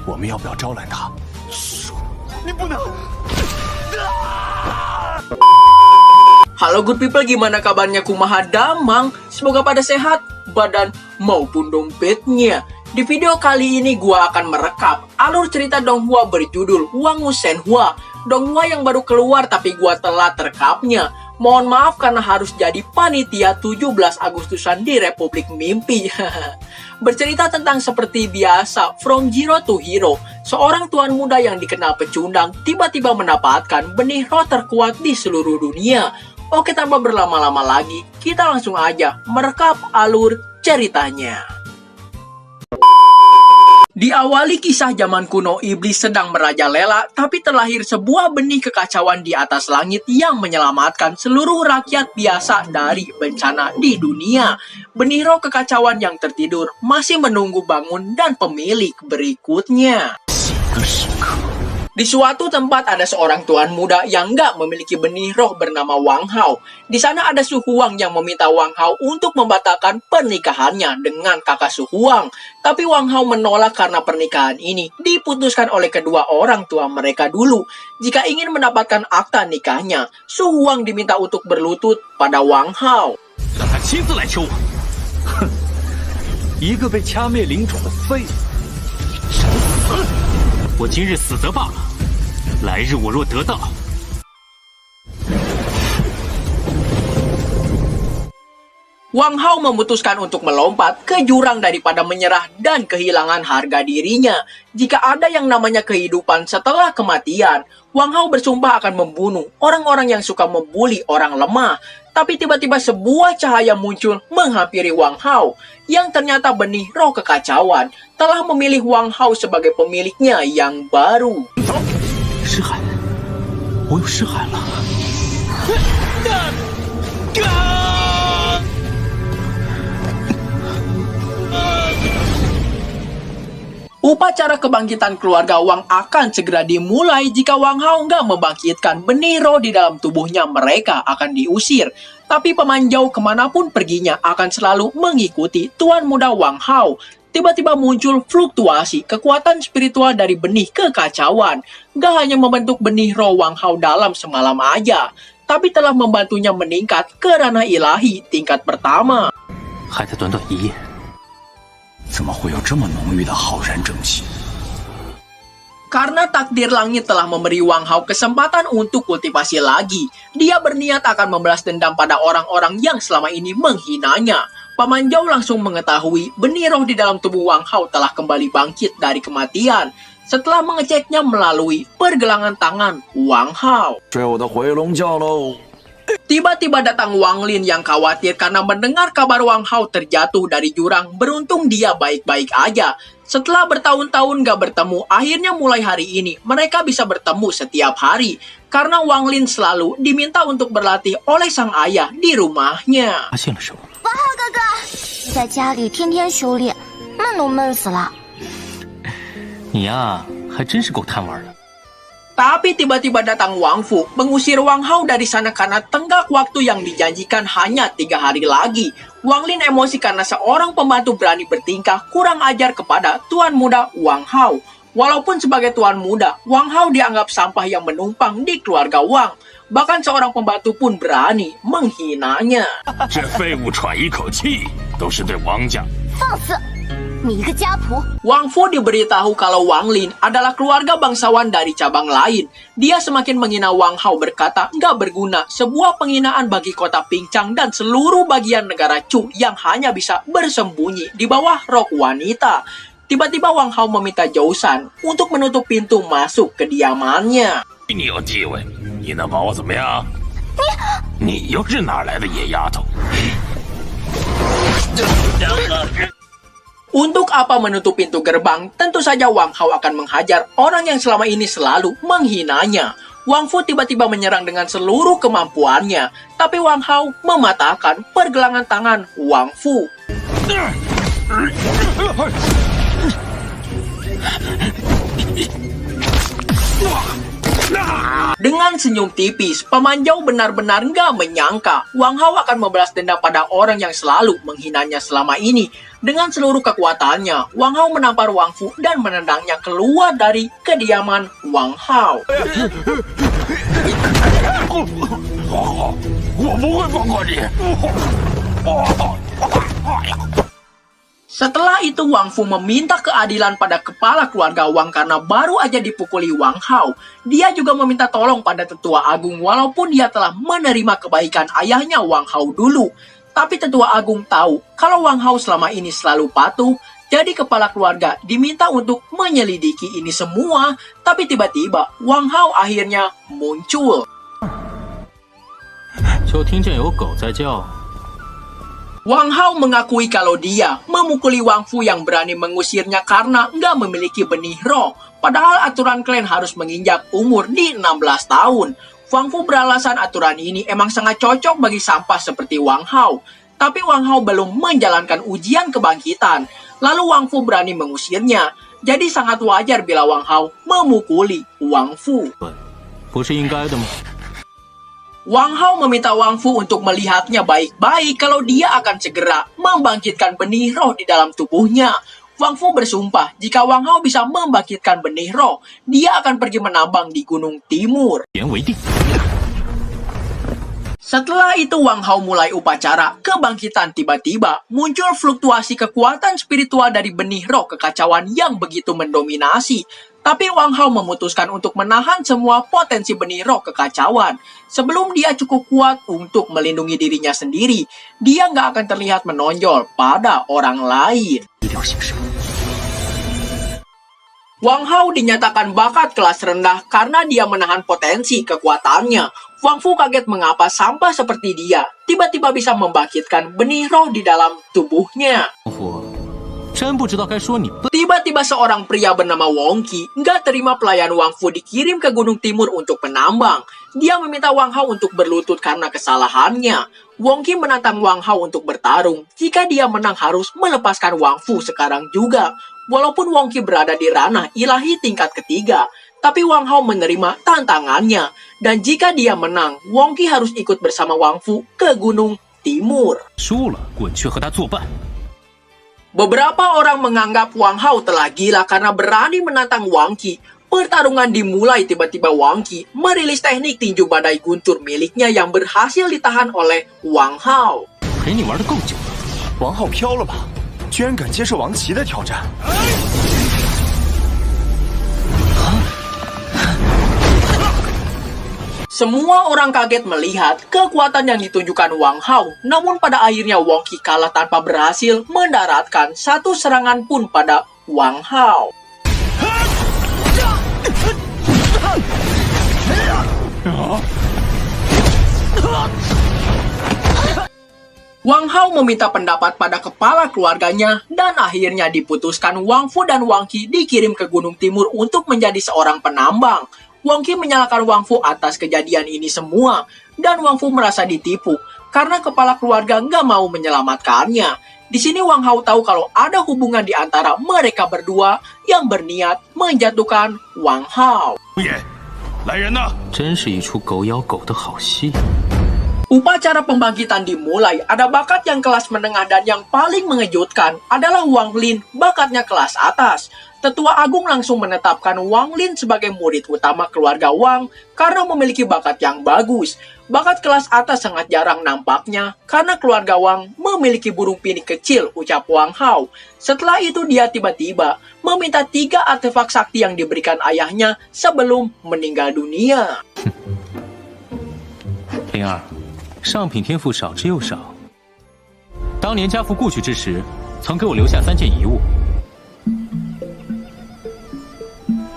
我们要不要招揽他？你不能！ Halo good people, gimana kabarnya kumaha damang? Semoga pada sehat, badan maupun dompetnya. Di video kali ini gua akan merekap alur cerita Donghua berjudul Wangu Shenhua. Donghua yang baru keluar tapi gua telat rekapnya. Mohon maaf karena harus jadi panitia 17 Agustusan di Republik Mimpi. Bercerita tentang seperti biasa, from zero to hero, seorang tuan muda yang dikenal pecundang tiba-tiba mendapatkan benih roh terkuat di seluruh dunia. Oke, tanpa berlama-lama lagi, kita langsung aja merekap alur ceritanya. Diawali kisah zaman kuno, iblis sedang merajalela, tapi terlahir sebuah benih kekacauan di atas langit yang menyelamatkan seluruh rakyat biasa dari bencana di dunia. Benih roh kekacauan yang tertidur masih menunggu bangun dan pemilik berikutnya. Di suatu tempat ada seorang tuan muda yang nggak memiliki benih roh bernama Wang Hao. Di sana ada Su Huang yang meminta Wang Hao untuk membatalkan pernikahannya dengan kakak Su Huang. Tapi Wang Hao menolak karena pernikahan ini diputuskan oleh kedua orang tua mereka dulu. Jika ingin mendapatkan akta nikahnya, Su Huang diminta untuk berlutut pada Wang Hao. 让他亲自来求我。哼，一个被掐灭灵种的废物，想死？我今日死则罢了，来日我若得到， Wang Hao memutuskan untuk melompat ke jurang daripada menyerah dan kehilangan harga dirinya. Jika ada yang namanya kehidupan setelah kematian, Wang Hao bersumpah akan membunuh orang-orang yang suka membuli orang lemah. Tapi tiba-tiba sebuah cahaya muncul menghampiri Wang Hao, yang ternyata benih roh kekacauan telah memilih Wang Hao sebagai pemiliknya yang baru. 尸骸，我有尸骸了。 Upacara kebangkitan keluarga Wang akan segera dimulai. Jika Wang Hao nggak membangkitkan benih roh di dalam tubuhnya, mereka akan diusir. Tapi pemanjau kemanapun perginya akan selalu mengikuti tuan muda Wang Hao. Tiba-tiba muncul fluktuasi kekuatan spiritual dari benih kekacauan. Nggak hanya membentuk benih roh Wang Hao dalam semalam aja, tapi telah membantunya meningkat ke ranah ilahi tingkat pertama. 还才短短1夜，怎么会有这么浓郁的浩然正气？ Karena takdir langit telah memberi Wang Hao kesempatan untuk kultivasi lagi, dia berniat akan membalas dendam pada orang-orang yang selama ini menghinanya. Pemanjau langsung mengetahui benih roh di dalam tubuh Wang Hao telah kembali bangkit dari kematian setelah mengeceknya melalui pergelangan tangan Wang Hao. 睡我的回笼觉喽！ Tiba-tiba datang Wang Lin yang khawatir karena mendengar kabar Wang Hao terjatuh dari jurang. Beruntung dia baik-baik aja. Setelah bertahun-tahun gak bertemu, akhirnya mulai hari ini mereka bisa bertemu setiap hari. Karena Wang Lin selalu diminta untuk berlatih oleh sang ayah di rumahnya. 发现了什么？ 王浩哥哥，你在家里天天修炼，闷都闷死了。 你呀，还真是够贪玩的。 Tapi tiba-tiba datang Wang Fu mengusir Wang Hao dari sana karena tenggat waktu yang dijanjikan hanya 3 hari lagi. Wang Lin emosi karena seorang pembantu berani bertingkah kurang ajar kepada tuan muda Wang Hao. Walaupun sebagai tuan muda, Wang Hao dianggap sampah yang menumpang di keluarga Wang. Bahkan seorang pembantu pun berani menghinanya. 这废物喘一口气，都是对王家。 放肆！你一个家仆， Wang Fu diberitahu kalau Wang Lin adalah keluarga bangsawan dari cabang lain. Dia semakin menghina Wang Hao, berkata nggak berguna, sebuah penghinaan bagi kota Pincang dan seluruh bagian negara Chu yang hanya bisa bersembunyi di bawah rok wanita. Tiba-tiba Wang Hao meminta Zhou-san untuk menutup pintu masuk kediamannya. 你有地位，你能把我怎么样？你又是哪来的野丫头？ Untuk apa menutup pintu gerbang? Tentu saja Wang Hao akan menghajar orang yang selama ini selalu menghinanya. Wang Fu tiba-tiba menyerang dengan seluruh kemampuannya, tapi Wang Hao mematahkan pergelangan tangan Wang Fu. Dengan senyum tipis, Paman Zhao benar-benar nggak menyangka Wang Hao akan membalas dendam pada orang yang selalu menghinanya selama ini. Dengan seluruh kekuatannya, Wang Hao menampar Wang Fu dan menendangnya keluar dari kediaman Wang Hao. 我不会放过你。 Setelah itu Wang Fu meminta keadilan pada kepala keluarga Wang karena baru aja dipukuli Wang Hao. Dia juga meminta tolong pada tetua agung walaupun dia telah menerima kebaikan ayahnya Wang Hao dulu. Tapi tetua agung tahu kalau Wang Hao selama ini selalu patuh, jadi kepala keluarga diminta untuk menyelidiki ini semua. Tapi tiba-tiba Wang Hao akhirnya muncul. 就听见有狗在叫。 Wang Hao mengakui kalau dia memukuli Wang Fu yang berani mengusirnya karena nggak memiliki benih roh. Padahal aturan klan harus menginjak umur di 16 tahun. Wang Fu beralasan aturan ini emang sangat cocok bagi sampah seperti Wang Hao. Tapi Wang Hao belum menjalankan ujian kebangkitan. Lalu Wang Fu berani mengusirnya. Jadi sangat wajar bila Wang Hao memukuli Wang Fu. 不是应该的吗？ Wang Hao meminta Wang Fu untuk melihatnya baik-baik kalau dia akan segera membangkitkan benih roh di dalam tubuhnya. Wang Fu bersumpah jika Wang Hao bisa membangkitkan benih roh, dia akan pergi menambang di Gunung Timur. 言为定。 Setelah itu Wang Hao mulai upacara kebangkitan. Tiba-tiba muncul fluktuasi kekuatan spiritual dari benih roh kekacauan yang begitu mendominasi. Tapi Wang Hao memutuskan untuk menahan semua potensi benih roh kekacauan. Sebelum dia cukup kuat untuk melindungi dirinya sendiri, dia nggak akan terlihat menonjol pada orang lain. Wang Hao dinyatakan bakat kelas rendah karena dia menahan potensi kekuatannya. Wang Fu kaget mengapa sampah seperti dia tiba-tiba bisa membangkitkan benih roh di dalam tubuhnya. 真不知道该说你笨。 Tiba-tiba seorang pria bernama Wong Qi nggak terima pelayan Wang Fu dikirim ke Gunung Timur untuk menambang. Dia meminta Wang Hao untuk berlutut karena kesalahannya. Wong Qi menantang Wang Hao untuk bertarung. Jika dia menang harus melepaskan Wang Fu sekarang juga. Walaupun Wong Qi berada di ranah ilahi tingkat ketiga, tapi Wang Hao menerima tantangannya. Dan jika dia menang, Wong Qi harus ikut bersama Wang Fu ke Gunung Timur. 输了，滚去和他作伴。 Beberapa orang menganggap Wang Hao telah gila karena berani menantang Wang Qi. Pertarungan dimulai tiba-tiba Wang Qi merilis teknik tinju badai guntur miliknya yang berhasil ditahan oleh Wang Hao. 陪你玩的够久了。 王浩飘了吧？居然敢接受王琦的挑战！ Semua orang kaget melihat kekuatan yang ditunjukkan Wang Hao. Namun pada akhirnya Wong Qi kalah tanpa berhasil mendaratkan satu serangan pun pada Wang Hao. Wang Hao meminta pendapat pada kepala keluarganya dan akhirnya diputuskan Wang Fu dan Wang Qi dikirim ke Gunung Timur untuk menjadi seorang penambang. Wang Qi menyalahkan Wang Fu atas kejadian ini semua, dan Wang Fu merasa ditipu karena kepala keluarga nggak mau menyelamatkannya. Di sini Wang Hao tahu kalau ada hubungan di antara mereka berdua yang berniat menjatuhkan Wang Hao. 爷，来人呐！ 真是一出狗咬狗的好戏。 Upacara pembangkitan dimulai. Ada bakat yang kelas menengah dan yang paling mengejutkan adalah Wang Lin, bakatnya kelas atas. Tetua Agung langsung menetapkan Wang Lin sebagai murid utama keluarga Wang karena memiliki bakat yang bagus. Bakat kelas atas sangat jarang nampaknya karena keluarga Wang memiliki burung pinik kecil, ucap Wang Hao. Setelah itu dia tiba-tiba meminta 3 artefak sakti yang diberikan ayahnya sebelum meninggal dunia. 灵儿，上品天赋少之又少。当年家父故去之时，曾给我留下3件遗物，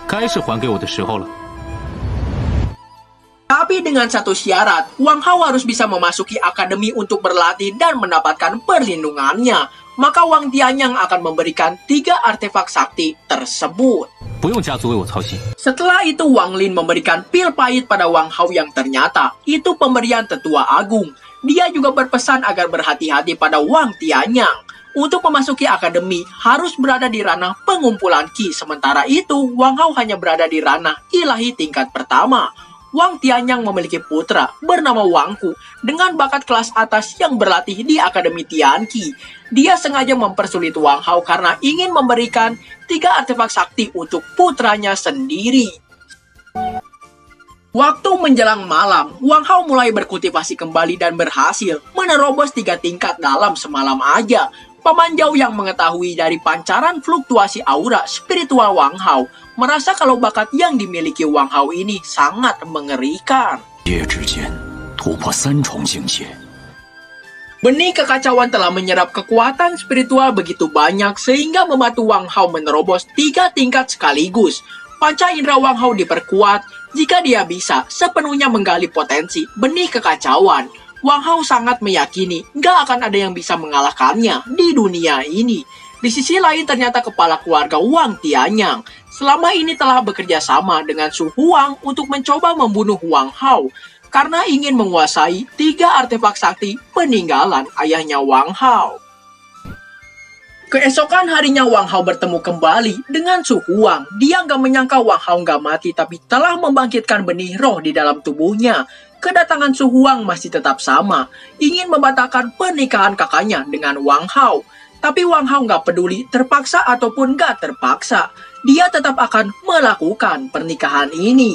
该是还给我的时候了。 Tapi dengan satu syarat, Wang Hao harus bisa memasuki akademi untuk berlatih dan mendapatkan perlindungannya. Maka Wang Tianyang akan memberikan 3 artefak sakti tersebut. 不用家族为我操心。 Setelah itu Wang Lin memberikan pil pahit pada Wang Hao yang ternyata itu pemberian tetua agung. Dia juga berpesan agar berhati-hati pada Wang Tianyang. Untuk memasuki akademi harus berada di ranah pengumpulan ki. Sementara itu, Wang Hao hanya berada di ranah ilahi tingkat pertama. Wang Tianyang memiliki putra bernama Wang Ku dengan bakat kelas atas yang berlatih di Akademi Tianqi. Dia sengaja mempersulit Wang Hao karena ingin memberikan 3 artefak sakti untuk putranya sendiri. Waktu menjelang malam, Wang Hao mulai berkultivasi kembali dan berhasil menerobos 3 tingkat dalam semalam aja. Paman Zhao yang mengetahui dari pancaran fluktuasi aura spiritual Wang Hao merasa kalau bakat yang dimiliki Wang Hao ini sangat mengerikan. Benih kekacauan telah menyerap kekuatan spiritual begitu banyak sehingga membantu Wang Hao menerobos 3 tingkat sekaligus. Panca indera Wang Hao diperkuat jika dia bisa sepenuhnya menggali potensi benih kekacauan. Wang Hao sangat meyakini nggak akan ada yang bisa mengalahkannya di dunia ini. Di sisi lain ternyata kepala keluarga Wang Tianyang selama ini telah bekerja sama dengan Su Huang untuk mencoba membunuh Wang Hao karena ingin menguasai 3 artefak sakti peninggalan ayahnya Wang Hao. Keesokan harinya Wang Hao bertemu kembali dengan Su Huang. Dia nggak menyangka Wang Hao nggak mati tapi telah membangkitkan benih roh di dalam tubuhnya. Kedatangan Su Huang masih tetap sama, ingin membatalkan pernikahan kakaknya dengan Wang Hao. Tapi Wang Hao nggak peduli terpaksa ataupun nggak terpaksa. Dia tetap akan melakukan pernikahan ini.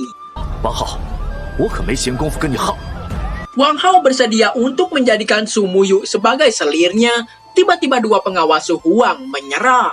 Wang Hao bersedia untuk menjadikan Su Muyu sebagai selirnya. Tiba-tiba 2 pengawas Su Huang menyerang.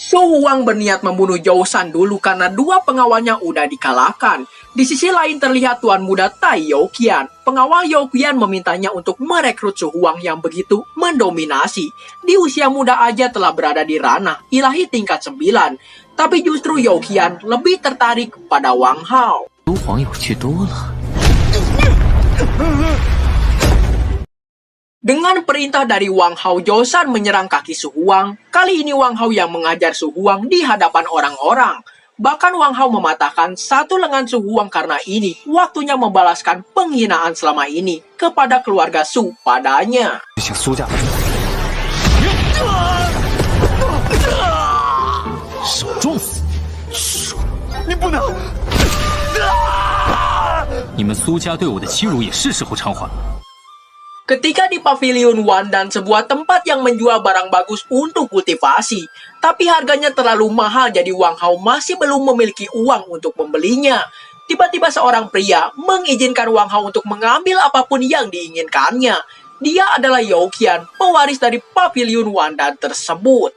Su Huang berniat membunuh Zhou Shan dulu karena 2 pengawalnya udah dikalahkan. Di sisi lain terlihat Tuan Muda Tai Youqian. Pengawal Youqian memintanya untuk merekrut Su Huang yang begitu mendominasi. Di usia muda aja telah berada di ranah ilahi tingkat 9. Tapi justru Youqian lebih tertarik pada Wang Hao. Dengan perintah dari Wang Hao, Zhou Shan menyerang kaki Su Huang. Kali ini Wang Hao yang mengajar Su Huang di hadapan orang-orang. Bahkan Wang Hao mematahkan 1 lengan Su Huang karena ini waktunya membalaskan penghinaan selama ini kepada keluarga Su padanya. Ketika di Pavilion Wan dan sebuah tempat yang menjual barang bagus untuk kultivasi, tapi harganya terlalu mahal jadi Wang Hao masih belum memiliki uang untuk membelinya. Tiba-tiba seorang pria mengizinkan Wang Hao untuk mengambil apapun yang diinginkannya. Dia adalah Youqian, pewaris dari Pavilion Wan dan tersebut.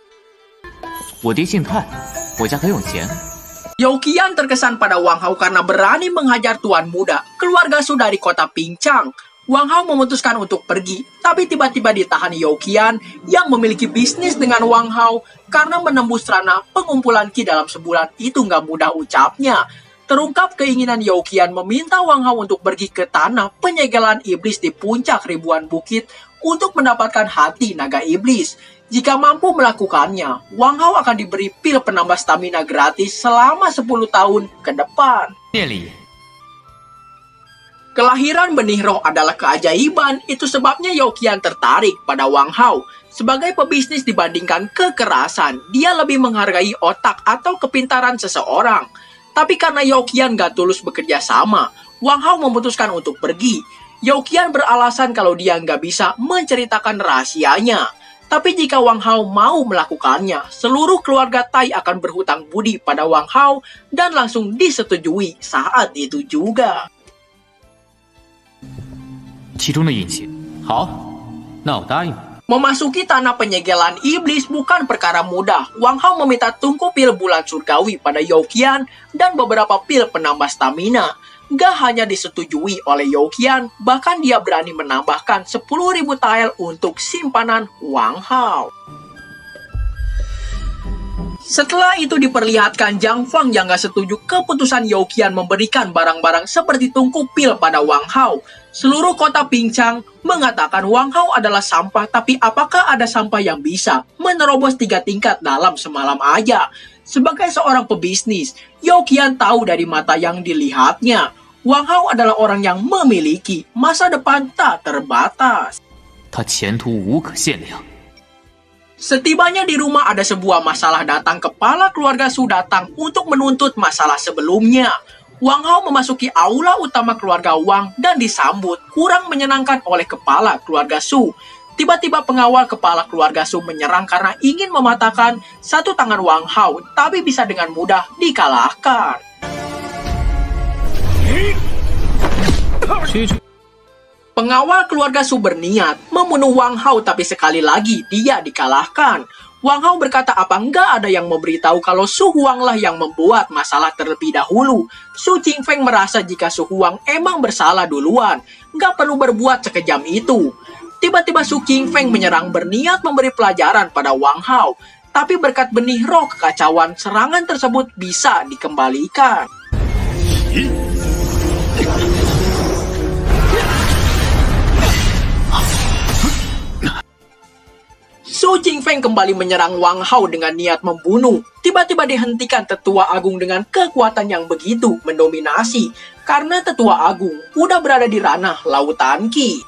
Youqian terkesan pada Wang Hao karena berani menghajar tuan muda, keluarga Su dari kota Pincang. Wang Hao memutuskan untuk pergi, tapi tiba-tiba ditahan Youqian yang memiliki bisnis dengan Wang Hao karena menembus ranah pengumpulan ki dalam sebulan itu nggak mudah ucapnya. Terungkap keinginan Youqian meminta Wang Hao untuk pergi ke tanah penyegelan iblis di puncak ribuan bukit untuk mendapatkan hati naga iblis. Jika mampu melakukannya, Wang Hao akan diberi pil penambah stamina gratis selama 10 tahun ke depan. Kelahiran benih roh adalah keajaiban, itu sebabnya Youqian tertarik pada Wang Hao. Sebagai pebisnis dibandingkan kekerasan, dia lebih menghargai otak atau kepintaran seseorang. Tapi karena Youqian gak tulus bekerja sama, Wang Hao memutuskan untuk pergi. Youqian beralasan kalau dia gak bisa menceritakan rahasianya. Tapi jika Wang Hao mau melakukannya, seluruh keluarga Tai akan berhutang budi pada Wang Hao dan langsung disetujui saat itu juga. Memasuki tanah penyegelan iblis bukan perkara mudah. Wang Hao meminta tungku pil bulan surgawi pada Youqian dan beberapa pil penambah stamina. Gak hanya disetujui oleh Youqian, bahkan dia berani menambahkan 10.000 tael untuk simpanan Wang Hao. Setelah itu diperlihatkan Zhang Fang yang gak setuju keputusan Youqian memberikan barang-barang seperti tungku pil pada Wang Hao. Seluruh kota Pincang mengatakan Wang Hao adalah sampah, tapi apakah ada sampah yang bisa menerobos 3 tingkat dalam semalam aja? Sebagai seorang pebisnis, Youqian tahu dari mata yang dilihatnya, Wang Hao adalah orang yang memiliki masa depan tak terbatas. 他前途无可限量。 Setibanya di rumah ada sebuah masalah datang, kepala keluarga Su datang untuk menuntut masalah sebelumnya. Wang Hao memasuki aula utama keluarga Wang dan disambut kurang menyenangkan oleh kepala keluarga Su. Tiba-tiba pengawal kepala keluarga Su menyerang karena ingin mematahkan satu tangan Wang Hao, tapi bisa dengan mudah dikalahkan. Pengawal keluarga Su berniat membunuh Wang Hao, tapi sekali lagi dia dikalahkan. Wang Hao berkata apa enggak ada yang memberitahu kalau Su Huang lah yang membuat masalah terlebih dahulu. Su Qingfeng merasa jika Su Huang emang bersalah duluan, nggak perlu berbuat sekejam itu. Tiba-tiba Su Qingfeng menyerang berniat memberi pelajaran pada Wang Hao. Tapi berkat benih roh kekacauan, serangan tersebut bisa dikembalikan. Su Qingfeng kembali menyerang Wang Hao dengan niat membunuh. Tiba-tiba dihentikan Tetua Agung dengan kekuatan yang begitu mendominasi. Karena Tetua Agung udah berada di ranah lautan Qi.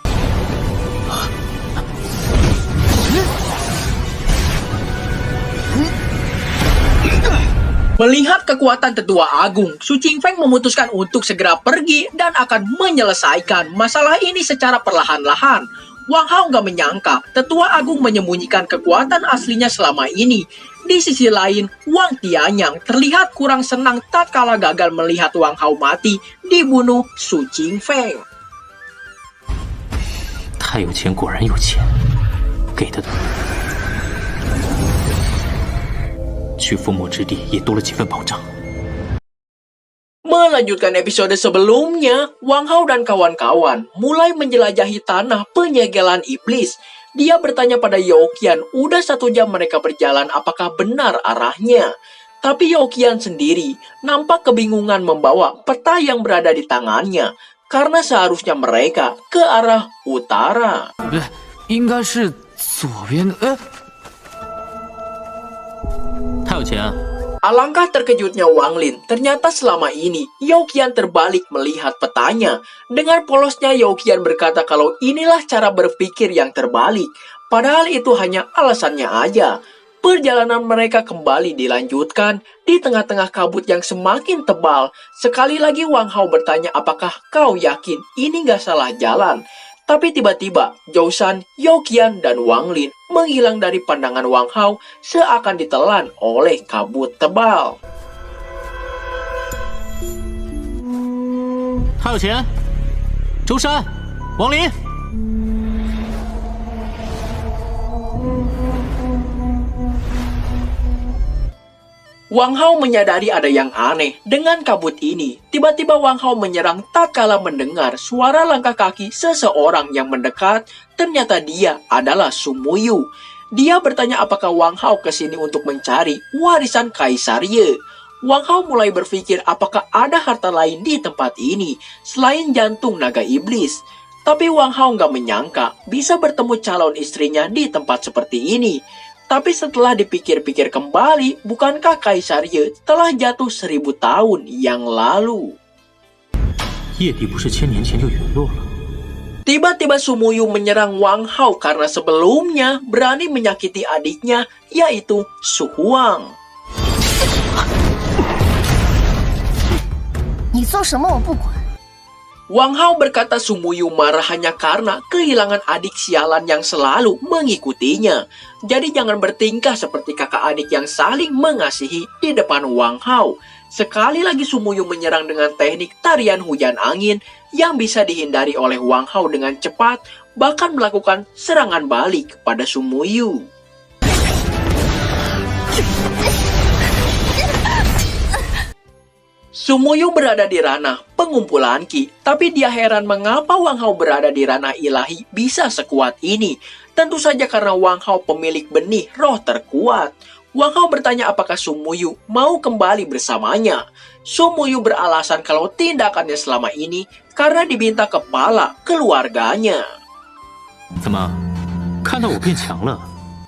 Melihat kekuatan Tetua Agung, Su Qingfeng memutuskan untuk segera pergi dan akan menyelesaikan masalah ini secara perlahan-lahan. Wang Hao nggak menyangka Tetua Agung menyembunyikan kekuatan aslinya selama ini. Di sisi lain, Wang Tianyang terlihat kurang senang tatkala gagal melihat Wang Hao mati dibunuh Su Qingfeng. 太有钱，果然有钱，给的多。去覆没之地也多了几份保障。 Melanjutkan episode sebelumnya, Wang Hao dan kawan-kawan mulai menjelajahi tanah penyegelan iblis. Dia bertanya pada Youqian, udah 1 jam mereka berjalan, apakah benar arahnya? Tapi Youqian sendiri nampak kebingungan membawa peta yang berada di tangannya, karena seharusnya mereka ke arah utara. 应该是左边的。太有钱啊！ Alangkah terkejutnya Wang Lin, ternyata selama ini Youqian terbalik melihat petanya. Dengan polosnya Youqian berkata kalau inilah cara berpikir yang terbalik. Padahal itu hanya alasannya aja. Perjalanan mereka kembali dilanjutkan di tengah-tengah kabut yang semakin tebal. Sekali lagi Wang Hao bertanya apakah kau yakin ini gak salah jalan. Tapi tiba-tiba Zhou Shan, Youqian, dan Wang Lin menghilang dari pandangan Wang Hao seakan ditelan oleh kabut tebal. 太有钱，周山，王林。 Wang Hao menyadari ada yang aneh dengan kabut ini. Tiba-tiba Wang Hao menyerang tatkala mendengar suara langkah kaki seseorang yang mendekat. Ternyata dia adalah Su Muyu. Dia bertanya apakah Wang Hao kesini untuk mencari warisan Kaisar Ye. Wang Hao mulai berpikir apakah ada harta lain di tempat ini selain jantung naga iblis. Tapi Wang Hao nggak menyangka bisa bertemu calon istrinya di tempat seperti ini. Tapi setelah dipikir-pikir kembali, bukankah Kaisar Ye telah jatuh 1000 tahun yang lalu? 叶帝不是1000年前就陨落了？ Tiba-tiba Su Muyu menyerang Wang Hao karena sebelumnya berani menyakiti adiknya, yaitu Su Huang. 你做什么我不管。 Wang Hao berkata Su Muyu marah hanya karena kehilangan adik sialan yang selalu mengikutinya. Jadi jangan bertingkah seperti kakak adik yang saling mengasihi di depan Wang Hao. Sekali lagi Su Muyu menyerang dengan teknik tarian hujan angin yang bisa dihindari oleh Wang Hao dengan cepat, bahkan melakukan serangan balik kepada Su Muyu. Su Muyu berada di ranah pengumpulan Qi, tapi dia heran mengapa Wang Hao berada di ranah ilahi bisa sekuat ini. Tentu saja karena Wang Hao pemilik benih roh terkuat. Wang Hao bertanya apakah Su Muyu mau kembali bersamanya. Su Muyu beralasan kalau tindakannya selama ini karena diminta kepala keluarganya. 怎么，看到我变强了？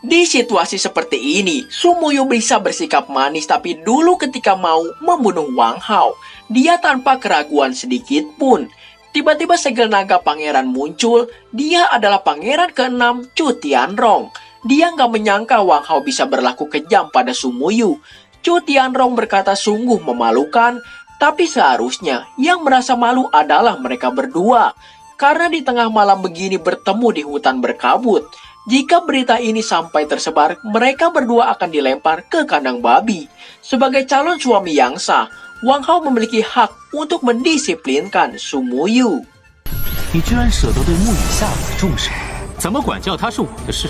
Di situasi seperti ini, Sumuyu bisa bersikap manis tapi dulu ketika mau membunuh Wang Hao, dia tanpa keraguan sedikit pun. Tiba-tiba segel naga pangeran muncul, dia adalah pangeran ke-6 Chu Tianrong. Dia nggak menyangka Wang Hao bisa berlaku kejam pada Sumuyu. Chu Tianrong berkata sungguh memalukan, tapi seharusnya yang merasa malu adalah mereka berdua. Karena di tengah malam begini bertemu di hutan berkabut. Jika berita ini sampai tersebar, mereka berdua akan dilempar ke kandang babi. Sebagai calon suami yang sah, Wang Hao memiliki hak untuk mendisiplinkan Sumuyu. 你居然舍得对木雨下武重赏，怎么管教他是我的事。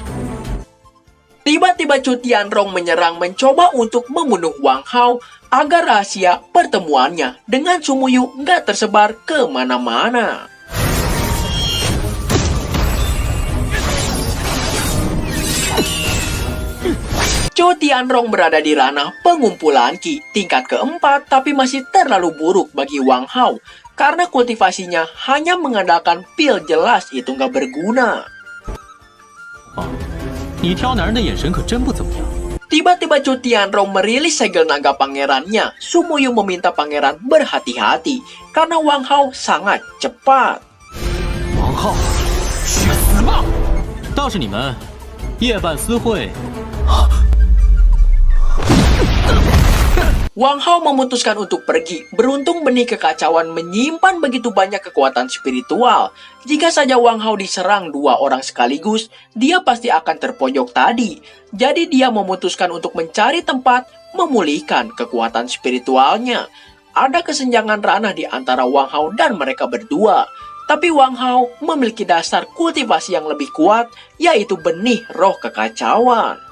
Tiba-tiba Chu Tianrong menyerang mencoba untuk membunuh Wang Hao agar rahasia pertemuannya dengan Sumuyu nggak tersebar kemana-mana. Chu Tianrong berada di ranah pengumpulan Qi tingkat keempat tapi masih terlalu buruk bagi Wang Hao karena kultivasinya hanya mengandalkan pil jelas itu nggak berguna. 你挑男人的眼神可真不怎么样。 Tiba-tiba Chu Tianrong merilis segel naga pangerannya. Sumuyu meminta pangeran berhati-hati karena Wang Hao sangat cepat. 王浩，去死吧！倒是你们，夜半私会。 Wang Hao memutuskan untuk pergi. Beruntung benih kekacauan menyimpan begitu banyak kekuatan spiritual. Jika saja Wang Hao diserang 2 orang sekaligus, dia pasti akan terpojok tadi. Jadi dia memutuskan untuk mencari tempat memulihkan kekuatan spiritualnya. Ada kesenjangan ranah di antara Wang Hao dan mereka berdua. Tapi Wang Hao memiliki dasar kultivasi yang lebih kuat, yaitu benih roh kekacauan.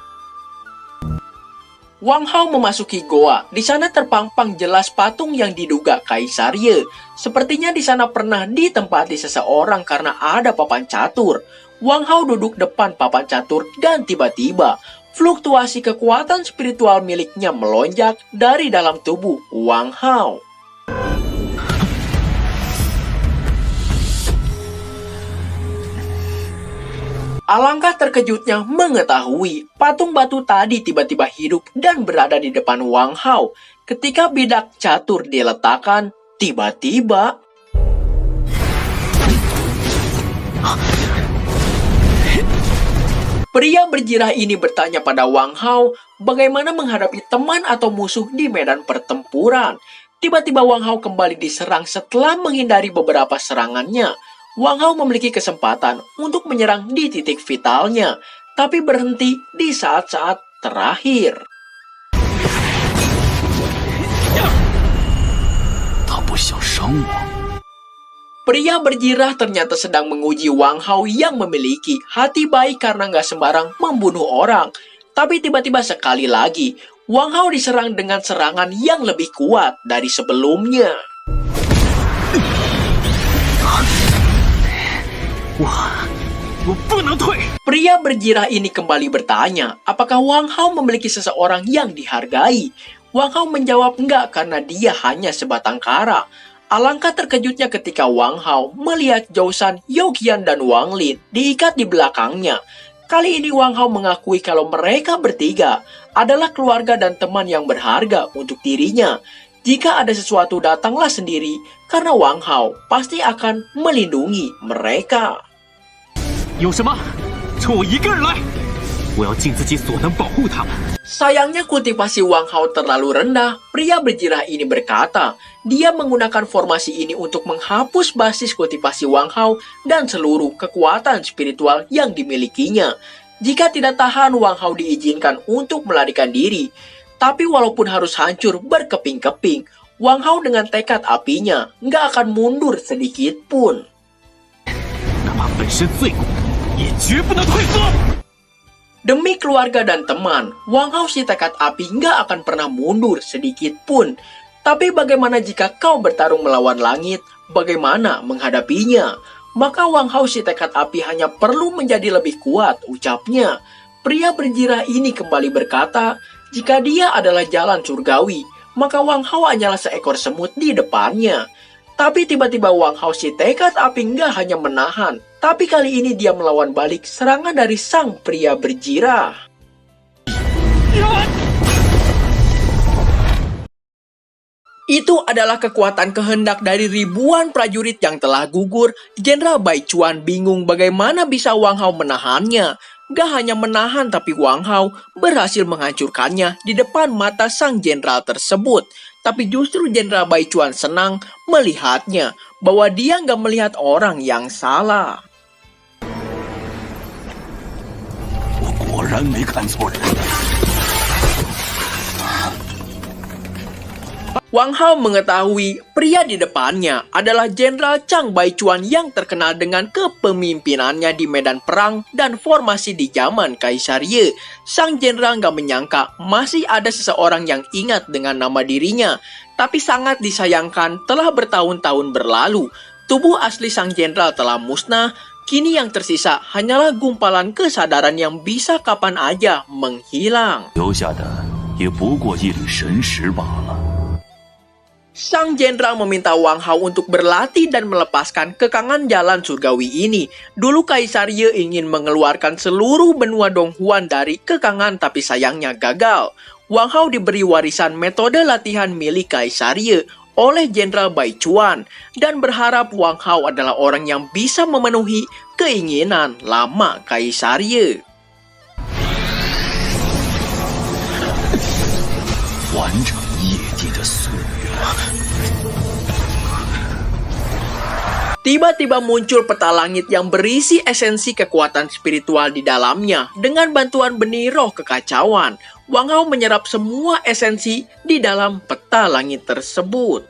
Wang Hao memasuki goa. Di sana terpampang jelas patung yang diduga Kaisar Ye. Sepertinya di sana pernah ditempati seseorang karena ada papan catur. Wang Hao duduk depan papan catur dan tiba-tiba fluktuasi kekuatan spiritual miliknya melonjak dari dalam tubuh Wang Hao. Alangkah terkejutnya mengetahui patung batu tadi tiba-tiba hidup dan berada di depan Wang Hao. Ketika bidak catur diletakkan, tiba-tiba pria berjirah ini bertanya pada Wang Hao bagaimana menghadapi teman atau musuh di medan pertempuran. Tiba-tiba Wang Hao kembali diserang setelah menghindari beberapa serangannya. Wang Hao memiliki kesempatan untuk menyerang di titik vitalnya, tapi berhenti di saat-saat terakhir. Pria berjirah ternyata sedang menguji Wang Hao yang memiliki hati baik karena nggak sembarang membunuh orang. Tapi tiba-tiba sekali lagi, Wang Hao diserang dengan serangan yang lebih kuat dari sebelumnya. Pria berjirah ini kembali bertanya, apakah Wang Hao memiliki seseorang yang dihargai? Wang Hao menjawab enggak karena dia hanya sebatang kara. Alangkah terkejutnya ketika Wang Hao melihat Zhou Shan, Yao Qian, dan Wang Lin diikat di belakangnya. Kali ini Wang Hao mengakui kalau mereka bertiga adalah keluarga dan teman yang berharga untuk dirinya. Jika ada sesuatu datanglah sendiri, karena Wang Hao pasti akan melindungi mereka. 有什么？趁我一个人来！我要尽自己所能保护他们。 Sayangnya kultivasi Wang Hao terlalu rendah. Pria berjirah ini berkata, dia menggunakan formasi ini untuk menghapus basis kultivasi Wang Hao dan seluruh kekuatan spiritual yang dimilikinya. Jika tidak tahan, Wang Hao diizinkan untuk melarikan diri. Tapi walaupun harus hancur berkeping-keping, Wang Hao dengan tekad apinya nggak akan mundur sedikit pun. Demi keluarga dan teman, Wang Hao si tekad api nggak akan pernah mundur sedikit pun. Tapi bagaimana jika kau bertarung melawan langit? Bagaimana menghadapinya? Maka Wang Hao si tekad api hanya perlu menjadi lebih kuat, ucapnya. Pria berjirah ini kembali berkata, jika dia adalah jalan surgawi, maka Wang Hao hanyalah seekor semut di depannya. Tapi tiba-tiba Wang Hao si tekad api nggak hanya menahan, tapi kali ini dia melawan balik serangan dari sang pria berjirah. Itu adalah kekuatan kehendak dari ribuan prajurit yang telah gugur. Jenderal Baichuan bingung bagaimana bisa Wang Hao menahannya. Gak hanya menahan, tapi Wang Hao berhasil menghancurkannya di depan mata sang jenderal tersebut. Tapi justru Jenderal Baichuan senang melihatnya, bahwa dia gak melihat orang yang salah. 我果然没看错人。 Wang Hao mengetahui pria di depannya adalah Jenderal Chang Baichuan yang terkenal dengan kepemimpinannya di medan perang dan formasi di zaman Kaisar Ye. Sang jenderal gak menyangka masih ada seseorang yang ingat dengan nama dirinya. Tapi sangat disayangkan telah bertahun-tahun berlalu. Tubuh asli sang jenderal telah musnah. Kini yang tersisa hanyalah gumpalan kesadaran yang bisa kapan aja menghilang. 留下的也不过一缕神识罢了。 Sang jenderal meminta Wang Hao untuk berlatih dan melepaskan kekangan jalan surgawi ini. Dulu Kaisar Ye ingin mengeluarkan seluruh benua Donghuan dari kekangan, tapi sayangnya gagal. Wang Hao diberi warisan metode latihan milik Kaisar Ye oleh Jenderal Baichuan dan berharap Wang Hao adalah orang yang bisa memenuhi keinginan lama Kaisar Ye. 完成业绩的夙愿。 Tiba-tiba muncul peta langit yang berisi esensi kekuatan spiritual di dalamnya. Dengan bantuan benih roh kekacauan, Wang Hao menyerap semua esensi di dalam peta langit tersebut.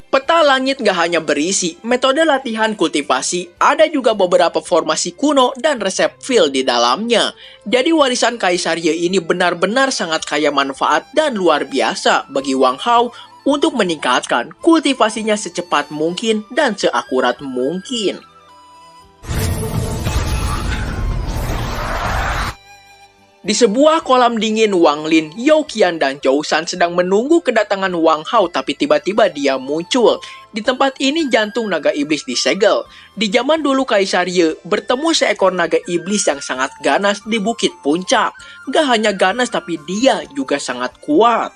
Peta langit gak hanya berisi metode latihan kultivasi, ada juga beberapa formasi kuno dan resep feel di dalamnya. Jadi warisan Kaisar Ye ini benar-benar sangat kaya manfaat dan luar biasa bagi Wang Hao untuk meningkatkan kultivasinya secepat mungkin dan seakurat mungkin. Di sebuah kolam dingin, Wang Lin, Yao Qian, dan Zhou Shan sedang menunggu kedatangan Wang Hao, tapi tiba-tiba dia muncul. Di tempat ini jantung naga iblis disegel. Di zaman dulu Kaisar Ye bertemu seekor naga iblis yang sangat ganas di Bukit Puncak. Gak hanya ganas, tapi dia juga sangat kuat.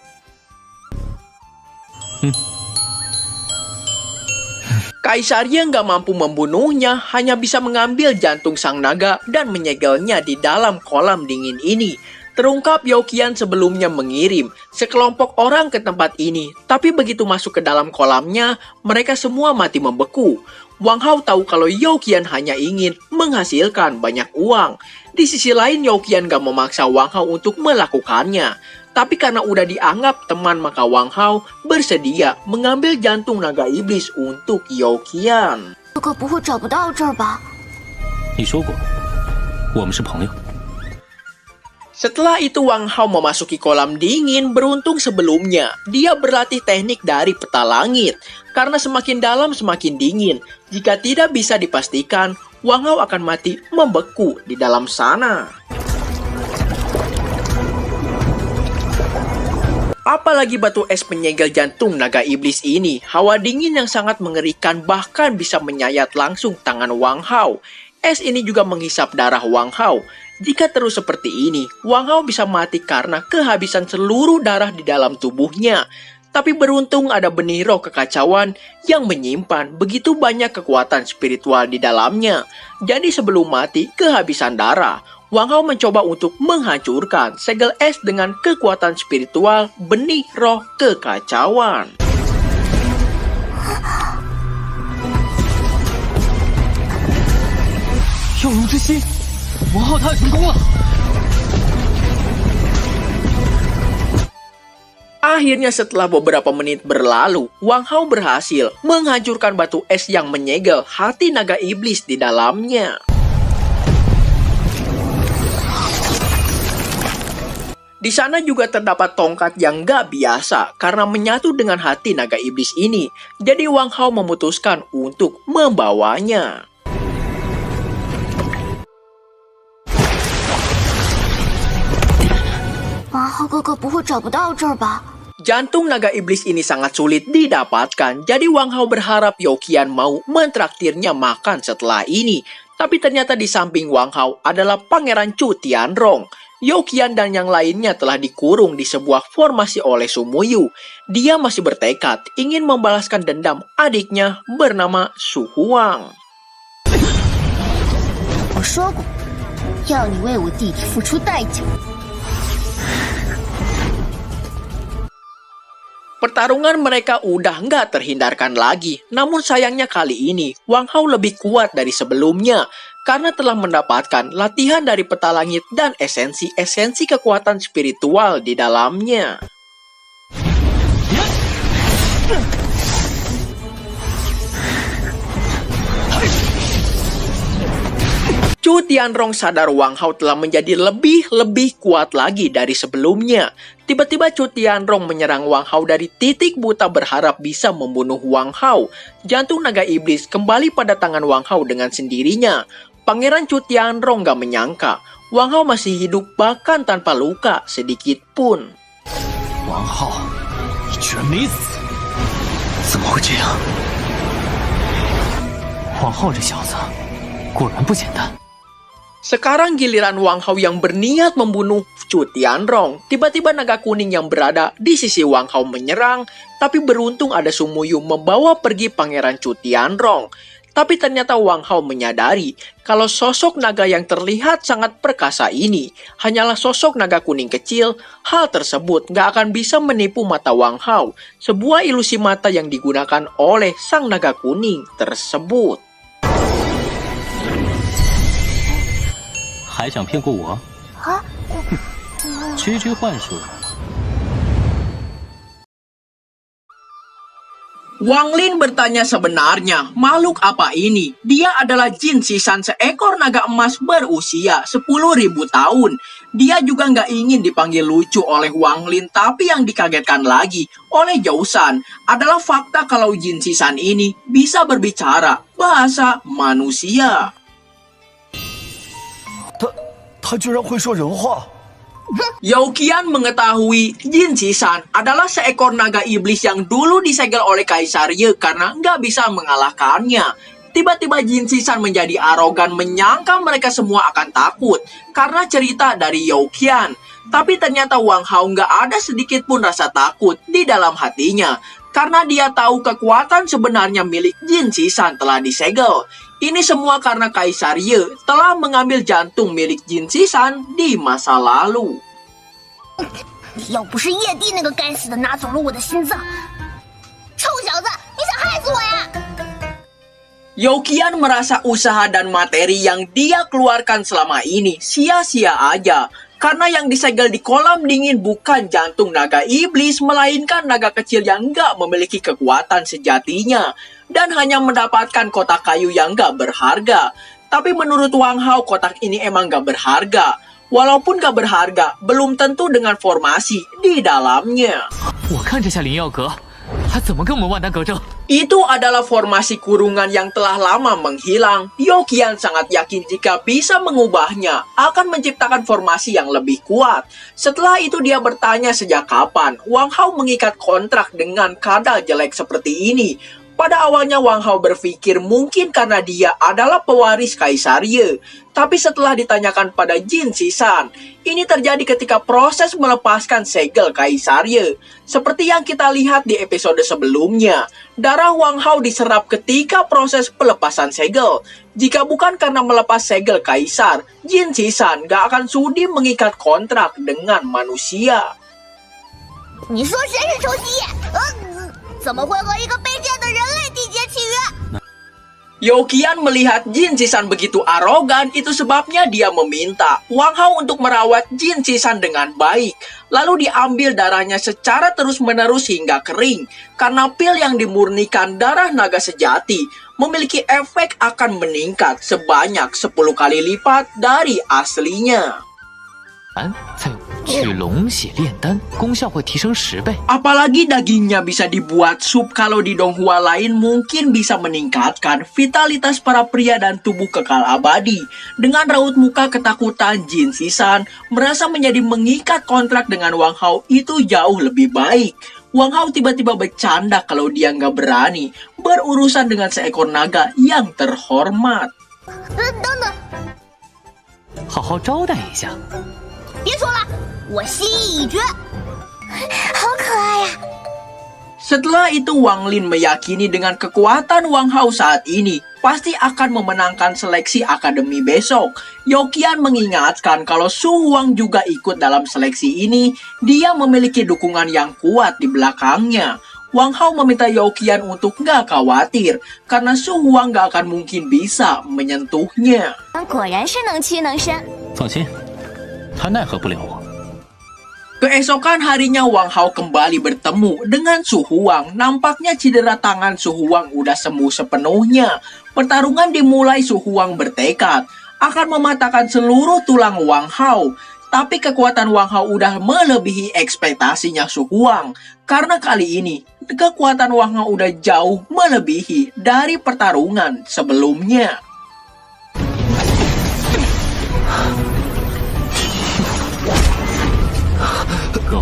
Kaisar Ye nggak mampu membunuhnya, hanya bisa mengambil jantung sang naga dan menyegelnya di dalam kolam dingin ini. Terungkap Yao Qian sebelumnya mengirim sekelompok orang ke tempat ini, tapi begitu masuk ke dalam kolamnya, mereka semua mati membeku. Wang Hao tahu kalau Yao Qian hanya ingin menghasilkan banyak uang. Di sisi lain, Yao Qian nggak memaksa Wang Hao untuk melakukannya. Tapi karena udah dianggap teman, maka Wang Hao bersedia mengambil jantung naga iblis untuk Yao Qian. 哥哥不会找不到这儿吧？ 你说过，我们是朋友。 Setelah itu Wang Hao memasuki kolam dingin. Beruntung sebelumnya dia berlatih teknik dari peta langit. Karena semakin dalam semakin dingin. Jika tidak bisa dipastikan, Wang Hao akan mati membeku di dalam sana. Apalagi batu es penyegel jantung naga iblis ini. Hawa dingin yang sangat mengerikan bahkan bisa menyayat langsung tangan Wang Hao. Es ini juga menghisap darah Wang Hao. Jika terus seperti ini, Wang Hao bisa mati karena kehabisan seluruh darah di dalam tubuhnya. Tapi beruntung ada benih roh kekacauan yang menyimpan begitu banyak kekuatan spiritual di dalamnya. Jadi sebelum mati kehabisan darah, Wang Hao mencoba untuk menghancurkan segel es dengan kekuatan spiritual benih roh kekacauan. Akhirnya setelah beberapa menit berlalu, Wang Hao berhasil menghancurkan batu es yang menyegel hati naga iblis di dalamnya. Di sana juga terdapat tongkat yang gak biasa karena menyatu dengan hati naga iblis ini. Jadi Wang Hao memutuskan untuk membawanya. 浩哥哥不会找不到这儿吧？ Jantung naga iblis ini sangat sulit didapatkan, jadi Wang Hao berharap Youqian mau mentraktirnya makan setelah ini. Tapi ternyata di samping Wang Hao adalah Pangeran Chu Tianrong. Youqian dan yang lainnya telah dikurung di sebuah formasi oleh Sumuyu. Dia masih bertekad ingin membalaskan dendam adiknya bernama Su Huang. 我说过，要你为我弟弟付出代价。 Pertarungan mereka udah nggak terhindarkan lagi. Namun sayangnya kali ini, Wang Hao lebih kuat dari sebelumnya. Karena telah mendapatkan latihan dari peta langit dan esensi-esensi kekuatan spiritual di dalamnya. Chu Tianrong sadar Wang Hao telah menjadi lebih kuat lagi dari sebelumnya. Tiba-tiba Chu Tianrong menyerang Wang Hao dari titik buta berharap bisa membunuh Wang Hao. Jantung naga iblis kembali pada tangan Wang Hao dengan sendirinya. Pangeran Chu Tianrong gak menyangka Wang Hao masih hidup bahkan tanpa luka sedikit pun. 王浩，你居然没死，怎么会这样？王浩这小子果然不简单。 Sekarang giliran Wang Hao yang berniat membunuh Chu Tianrong. Tiba-tiba naga kuning yang berada di sisi Wang Hao menyerang, tapi beruntung ada Sumuyu membawa pergi Pangeran Chu Tianrong. Tapi ternyata Wang Hao menyadari kalau sosok naga yang terlihat sangat perkasa ini hanyalah sosok naga kuning kecil. Hal tersebut gak akan bisa menipu mata Wang Hao, sebuah ilusi mata yang digunakan oleh sang naga kuning tersebut. 还想骗过我？啊，区区幻术。 Wang Lin bertanya sebenarnya, makhluk apa ini? Dia adalah Jin Sisan, seekor naga emas berusia 10.000 tahun. Dia juga nggak ingin dipanggil lucu oleh Wang Lin, tapi yang dikagetkan lagi oleh Zhou-san adalah fakta kalau Jin Sisan ini bisa berbicara bahasa manusia. 他居然会说人话！ Youqian mengetahui Jin Sisan adalah seekor naga iblis yang dulu disegel oleh Kaisar Ye karena nggak bisa mengalahkannya. Tiba-tiba Jin Sisan menjadi arogan menyangka mereka semua akan takut karena cerita dari Youqian. Tapi ternyata Wang Hao nggak ada sedikit pun rasa takut di dalam hatinya karena dia tahu kekuatan sebenarnya milik Jin Sisan telah disegel. Ini semua karena Kaisar Ye telah mengambil jantung milik Jin Sisan di masa lalu. 要不是叶帝那个该死的拿走了我的心脏，臭小子，你想害死我呀？ Youqian merasa usaha dan materi yang dia keluarkan selama ini sia-sia aja. Karena yang disegel di kolam dingin bukan jantung naga iblis, melainkan naga kecil yang nggak memiliki kekuatan sejatinya. Dan hanya mendapatkan kotak kayu yang nggak berharga. Tapi menurut Wang Hao, kotak ini emang nggak berharga. Walaupun nggak berharga, belum tentu dengan formasi di dalamnya. 我看这下灵药阁还怎么跟我们万丹阁争？ Itu adalah formasi kurungan yang telah lama menghilang. Youqian sangat yakin jika bisa mengubahnya akan menciptakan formasi yang lebih kuat. Setelah itu dia bertanya sejak kapan Wang Hao mengikat kontrak dengan kadal jelek seperti ini. Pada awalnya Wang Hao berpikir mungkin karena dia adalah pewaris Kaisar Ye. Tapi setelah ditanyakan pada Jin Sisan, ini terjadi ketika proses melepaskan segel Kaisar Ye. Seperti yang kita lihat di episode sebelumnya, darah Wang Hao diserap ketika proses pelepasan segel. Jika bukan karena melepas segel Kaisar, Jin Sisan gak akan sudi mengikat kontrak dengan manusia. 你说谁是仇敌？怎么会和一个卑贱的人类缔结契约？ Youqian melihat Jin Sisan begitu arogan, itu sebabnya dia meminta Wang Hao untuk merawat Jin Sisan dengan baik. Lalu diambil darahnya secara terus-menerus hingga kering. Karena pil yang dimurnikan darah naga sejati memiliki efek akan meningkat sebanyak 10 kali lipat dari aslinya. 才有取龙血炼丹，功效会提升10倍。 Apalagi dagingnya bisa dibuat sup, kalau di Donghua lain mungkin bisa meningkatkan vitalitas para pria dan tubuh kekal abadi. Dengan raut muka ketakutan, Jin Sisan merasa menjadi mengikat kontrak dengan Wang Hao itu jauh lebih baik. Wang Hao tiba-tiba bercanda kalau dia nggak berani berurusan dengan seekor naga yang terhormat. 等等，好好招待一下。 别说了，我心意已决。好可爱呀！ Setelah itu Wang Lin meyakini dengan kekuatan Wang Hao saat ini pasti akan memenangkan seleksi akademi besok. Yokian mengingatkan kalau Su Huang juga ikut dalam seleksi ini, dia memiliki dukungan yang kuat di belakangnya. Wang Hao meminta Yokian untuk nggak khawatir karena Su Huang nggak akan mungkin bisa menyentuhnya. 果然是能屈能伸。 放心，他奈何不了我。 Keesokan harinya Wang Hao kembali bertemu dengan Su Huang. Nampaknya cedera tangan Su Huang udah sembuh sepenuhnya. Pertarungan dimulai. Su Huang bertekad akan mematahkan seluruh tulang Wang Hao. Tapi kekuatan Wang Hao udah melebihi ekspektasinya Su Huang. Karena kali ini kekuatan Wang Hao udah jauh melebihi dari pertarungan sebelumnya. 狗，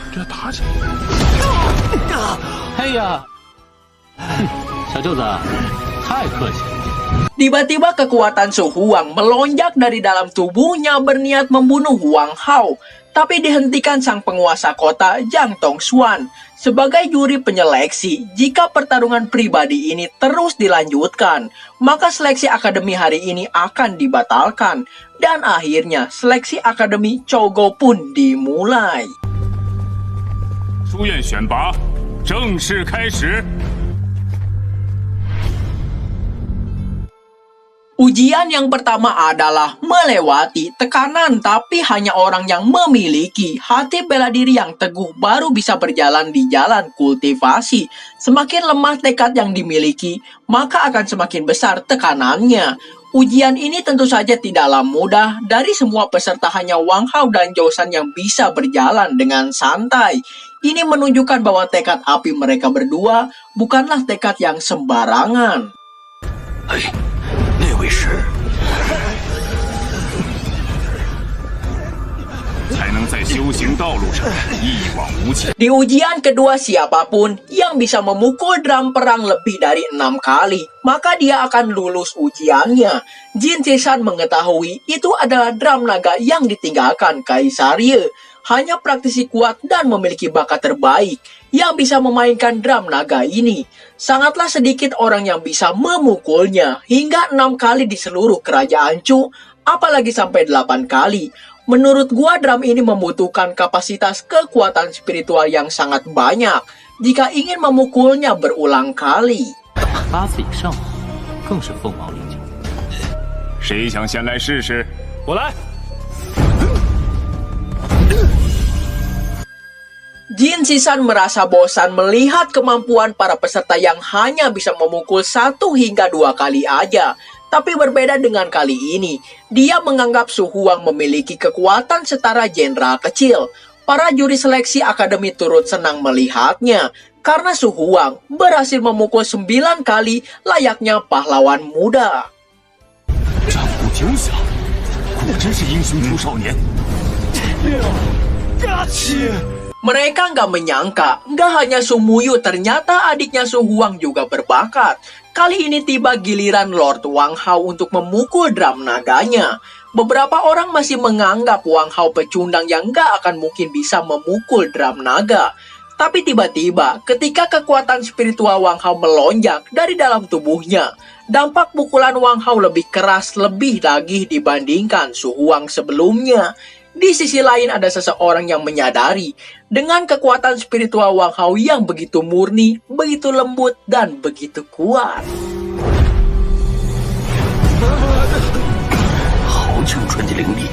这打起来，哎呀，小舅子，太客气了。 Tiba-tiba kekuatan Su Huang melonjak dari dalam tubuhnya berniat membunuh Wang Hao. Tapi dihentikan sang penguasa kota Jiang Tongxuan. Sebagai juri penyeleksi, jika pertarungan pribadi ini terus dilanjutkan, maka seleksi akademi hari ini akan dibatalkan. Dan akhirnya seleksi akademi Chogo pun dimulai. 书院选拔正式开始。 Ujian yang pertama adalah melewati tekanan, tapi hanya orang yang memiliki hati bela diri yang teguh baru bisa berjalan di jalan kultivasi. Semakin lemah tekad yang dimiliki, maka akan semakin besar tekanannya. Ujian ini tentu saja tidaklah mudah. Dari semua peserta hanya Wang Hao dan Zhou Shan yang bisa berjalan dengan santai. Ini menunjukkan bahwa tekad api mereka berdua bukanlah tekad yang sembarangan. 哎，那位是，才能在修行道路上一往无前。 Di ujian kedua, siapapun yang bisa memukul drum perang lebih dari 6 kali, maka dia akan lulus ujiannya. Jin Sisan mengetahui itu adalah drum naga yang ditinggalkan Kaisar Ye. Hanya praktisi kuat dan memiliki bakat terbaik yang bisa memainkan drum naga ini. Sangatlah sedikit orang yang bisa memukulnya hingga 6 kali di seluruh kerajaan Chu, apalagi sampai 8 kali. Menurut gua, drum ini membutuhkan kapasitas kekuatan spiritual yang sangat banyak jika ingin memukulnya berulang kali. 8次以上，更是凤毛麟角。谁想先来试试？我来。 Jin Sisan merasa bosan melihat kemampuan para peserta yang hanya bisa memukul 1 hingga 2 kali aja. Tapi berbeda dengan kali ini, dia menganggap Su Huang memiliki kekuatan setara jenderal kecil. Para juri seleksi akademi turut senang melihatnya, karena Su Huang berhasil memukul 9 kali layaknya pahlawan muda. 战无九响，果真是英雄出少年。Mereka nggak menyangka, nggak hanya Su Muyu, ternyata adiknya Su Huang juga berbakat. Kali ini tiba giliran Lord Wang Hao untuk memukul drum naganya. Beberapa orang masih menganggap Wang Hao pecundang yang nggak akan mungkin bisa memukul drum naga. Tapi tiba-tiba, ketika kekuatan spiritual Wang Hao melonjak dari dalam tubuhnya, dampak pukulan Wang Hao lebih keras lebih lagi dibandingkan Su Huang sebelumnya. Di sisi lain ada seseorang yang menyadari dengan kekuatan spiritual Wang Hao yang begitu murni, begitu lembut, dan begitu kuat. 好青春的灵力。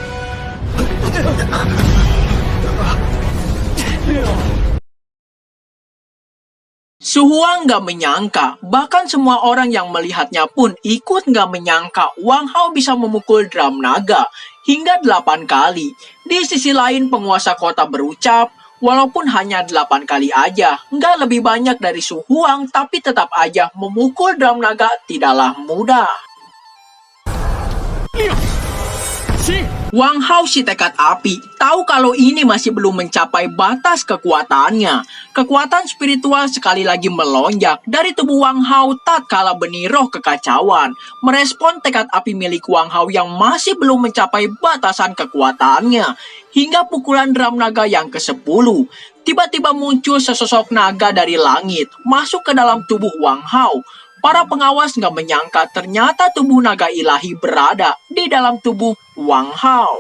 10 Su Huang nggak menyangka, bahkan semua orang yang melihatnya pun ikut nggak menyangka Wang Hao bisa memukul drum naga hingga 8 kali. Di sisi lain penguasa kota berucap, walaupun hanya 8 kali aja, nggak lebih banyak dari Su Huang, tapi tetap aja memukul drum naga tidaklah mudah. Wang Hao si tekad api, tahu kalau ini masih belum mencapai batas kekuatannya. Kekuatan spiritual sekali lagi melonjak dari tubuh Wang Hao tatkala benih roh kekacauan, merespon tekad api milik Wang Hao yang masih belum mencapai batasan kekuatannya. Hingga pukulan drum naga yang ke-10, tiba-tiba muncul sesosok naga dari langit, masuk ke dalam tubuh Wang Hao. Para pengawas nggak menyangka ternyata tubuh naga ilahi berada di dalam tubuh Wang Hao.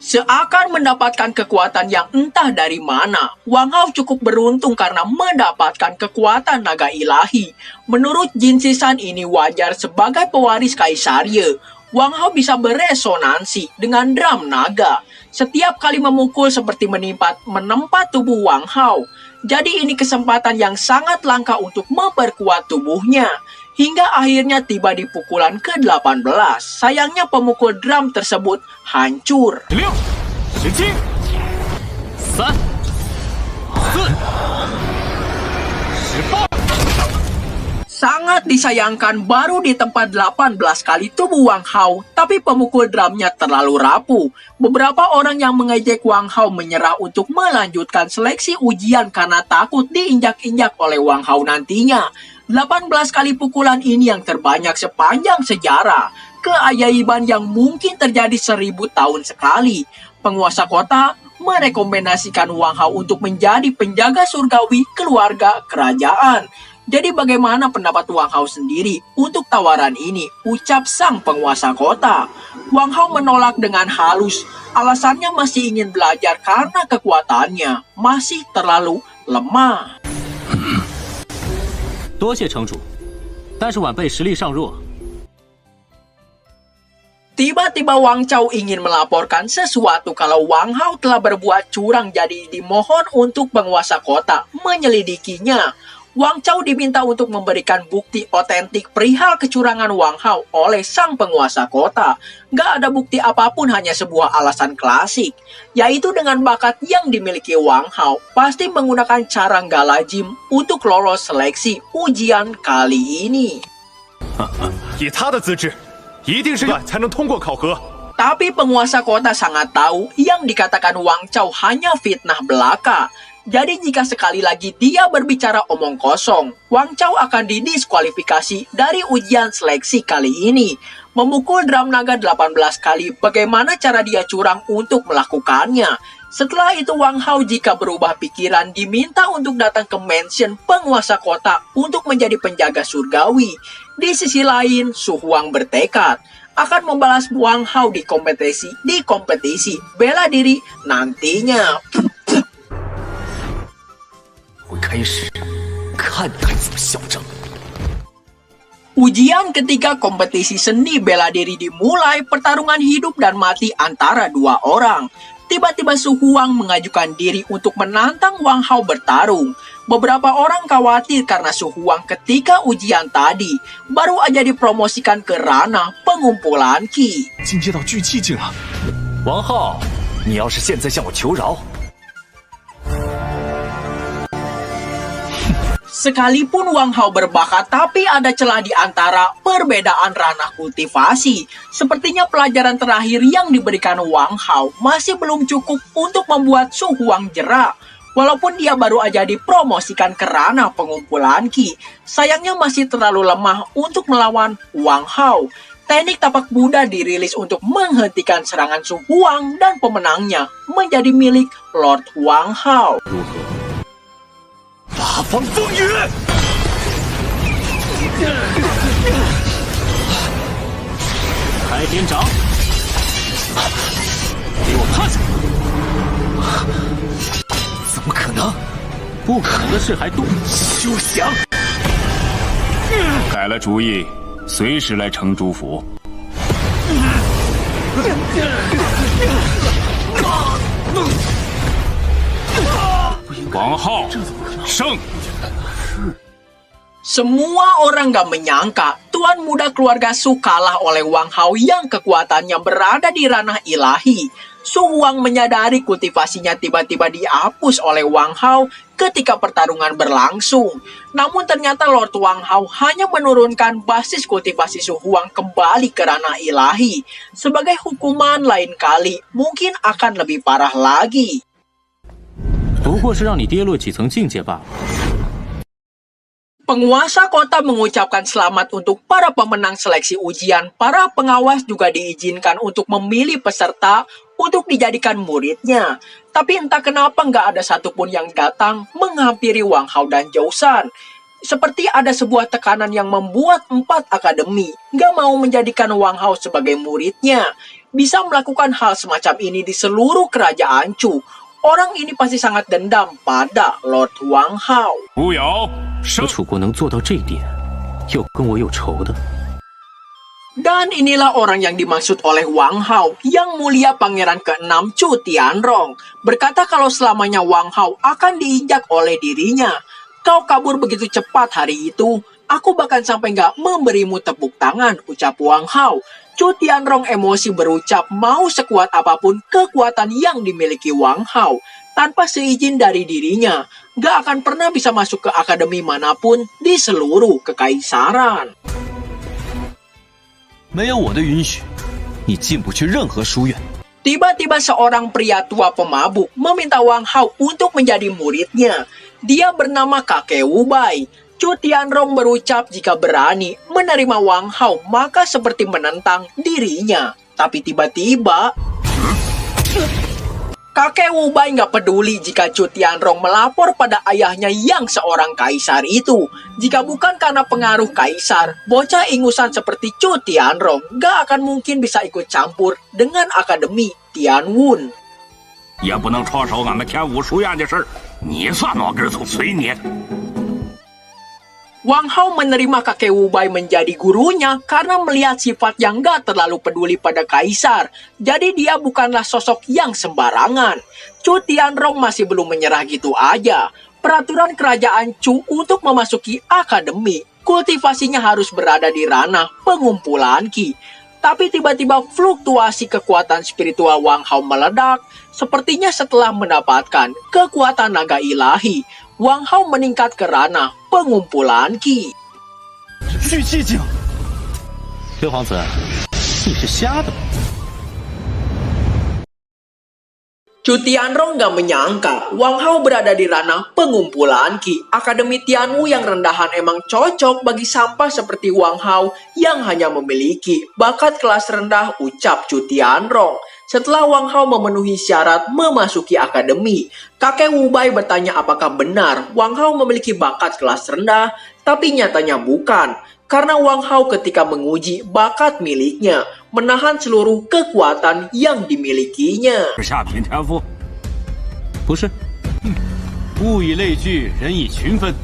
Seakan mendapatkan kekuatan yang entah dari mana, Wang Hao cukup beruntung karena mendapatkan kekuatan naga ilahi. Menurut Jin Shisan ini wajar sebagai pewaris Kaisarie. Wang Hao bisa beresonansi dengan drum naga. Setiap kali memukul seperti menempa tubuh Wang Hao. Jadi ini kesempatan yang sangat langka untuk memperkuat tubuhnya. Hingga akhirnya tiba di pukulan ke-18. Sayangnya pemukul drum tersebut hancur. 6、17、3、4、18。 Sangat disayangkan baru di tempat 18 kali tubuh Wang Hao, tapi pemukul drumnya terlalu rapuh. Beberapa orang yang mengejek Wang Hao menyerah untuk melanjutkan seleksi ujian karena takut diinjak-injak oleh Wang Hao nantinya. 18 kali pukulan ini yang terbanyak sepanjang sejarah. Keajaiban yang mungkin terjadi 1000 tahun sekali. Penguasa kota merekomendasikan Wang Hao untuk menjadi penjaga surgawi keluarga kerajaan. Jadi bagaimana pendapat Wang Hao sendiri untuk tawaran ini? Ucap sang penguasa kota. Wang Hao menolak dengan halus. Alasannya masih ingin belajar karena kekuatannya masih terlalu lemah. 多谢城主，但是晚辈实力尚弱。 Tiba-tiba Wang Chao ingin melaporkan sesuatu kalau Wang Hao telah berbuat curang, jadi dimohon untuk penguasa kota menyelidikinya. Wang Chao diminta untuk memberikan bukti otentik perihal kecurangan Wang Hao oleh sang penguasa kota. Gak ada bukti apapun, hanya sebuah alasan klasik, yaitu dengan bakat yang dimiliki Wang Hao, pasti menggunakan cara nggak lazim untuk lolos seleksi ujian kali ini. 以他的资质，一定是才能通过考核。 Tapi penguasa kota sangat tahu yang dikatakan Wang Chao hanya fitnah belaka. Jadi jika sekali lagi dia berbicara omong kosong, Wang Chao akan didiskualifikasi dari ujian seleksi kali ini. Memukul drum naga 18 kali, bagaimana cara dia curang untuk melakukannya? Setelah itu Wang Hao jika berubah pikiran diminta untuk datang ke mansion penguasa kota untuk menjadi penjaga surgawi. Di sisi lain, Su Huang bertekad akan membalas Wang Hao di kompetisi bela diri nantinya. 我开始看你还怎么嚣张。 Ujian ketiga kompetisi seni bela diri dimulai. Pertarungan hidup dan mati antara dua orang. Tiba-tiba Su Huang mengajukan diri untuk menantang Wang Hao bertarung. Beberapa orang khawatir karena Su Huang ketika ujian tadi baru aja dipromosikan ke ranah pengumpulan Qi. 进阶到聚气境了。王浩，你要是现在向我求饶， Sekalipun Wang Hao berbakat, tapi ada celah di antara perbedaan ranah kultivasi. Sepertinya pelajaran terakhir yang diberikan Wang Hao masih belum cukup untuk membuat Su Huang jera. Walaupun dia baru aja dipromosikan ke ranah pengumpulan Qi, sayangnya masih terlalu lemah untuk melawan Wang Hao. Teknik tapak Buddha dirilis untuk menghentikan serangan Su Huang dan pemenangnya menjadi milik Lord Wang Hao. 八方风雨。开天掌，给我趴下！怎么可能？不可能的事还多。休想！改了主意，随时来城主府。王浩胜。 Semua orang gak menyangka tuan muda keluarga Su kalah oleh Wang Hao yang kekuatannya berada di ranah ilahi. Su Huang menyadari kultivasinya tiba-tiba dihapus oleh Wang Hao ketika pertarungan berlangsung. Namun ternyata Lord Wang Hao hanya menurunkan basis kultivasi Su Huang kembali ke ranah ilahi. Sebagai hukuman lain kali, mungkin akan lebih parah lagi. 不过是让你跌落几层境界罢了。 Penguasa kota mengucapkan selamat untuk para pemenang seleksi ujian. Para pengawas juga diizinkan untuk memilih peserta untuk dijadikan muridnya. Tapi entah kenapa nggak ada satupun yang datang menghampiri Wang Hao dan Zhou Shan. Seperti ada sebuah tekanan yang membuat 4 akademi nggak mau menjadikan Wang Hao sebagai muridnya. Bisa melakukan hal semacam ini di seluruh kerajaan Chu. Orang ini pasti sangat dendam pada Lord Wang Hao. 吴瑶 我楚国能做到这一点，又跟我有仇的。 Dan inilah orang yang dimaksud oleh Wang Hao, yang mulia pangeran ke-6 Chu Tianrong. Berkata kalau selamanya Wang Hao akan diinjak oleh dirinya. Kau kabur begitu cepat hari itu, aku bahkan sampai nggak memberimu tepuk tangan, ucap Wang Hao. Chu Tianrong emosi berucap mau sekuat apapun kekuatan yang dimiliki Wang Hao. Tanpa seizin dari dirinya, nggak akan pernah bisa masuk ke akademi manapun di seluruh kekaisaran. 没有我的允许，你进不去任何书院。 Tiba-tiba seorang pria tua pemabuk meminta Wang Hao untuk menjadi muridnya. Dia bernama kakek Wubai. Chu Tianrong berucap jika berani menerima Wang Hao maka seperti menentang dirinya. Tapi tiba-tiba kakek Wubai nggak peduli jika Chu Tianrong melapor pada ayahnya yang seorang kaisar itu. Jika bukan karena pengaruh kaisar, bocah ingusan seperti Chu Tianrong nggak akan mungkin bisa ikut campur dengan akademi Tianwun. 也不能插手俺们天武书院的事儿，你算哪根葱？随你。 Wang Hao menerima kakek Wubai menjadi gurunya karena melihat sifat yang gak terlalu peduli pada kaisar. Jadi dia bukanlah sosok yang sembarangan. Chu Tianrong masih belum menyerah gitu aja. Peraturan kerajaan Chu untuk memasuki akademi, kultivasinya harus berada di ranah pengumpulan Qi. Tapi tiba-tiba fluktuasi kekuatan spiritual Wang Hao meledak. Sepertinya setelah mendapatkan kekuatan naga ilahi, Wang Hao meningkat ke ranah pengumpulan Qi. 聚寂境，六皇子，你是瞎的吗？ Chu Tianrong gak menyangka Wang Hao berada di ranah pengumpulan Qi. Akademi Tianwu yang rendahan emang cocok bagi sampah seperti Wang Hao yang hanya memiliki bakat kelas rendah, ucap Chu Tianrong. Setelah Wang Hao memenuhi syarat memasuki akademi, kakek Wubai bertanya apakah benar Wang Hao memiliki bakat kelas rendah, tapi nyatanya bukan. Karena Wang Hao ketika menguji bakat miliknya, menahan seluruh kekuatan yang dimilikinya. 下品天赋，不是，物以类聚，人以群分。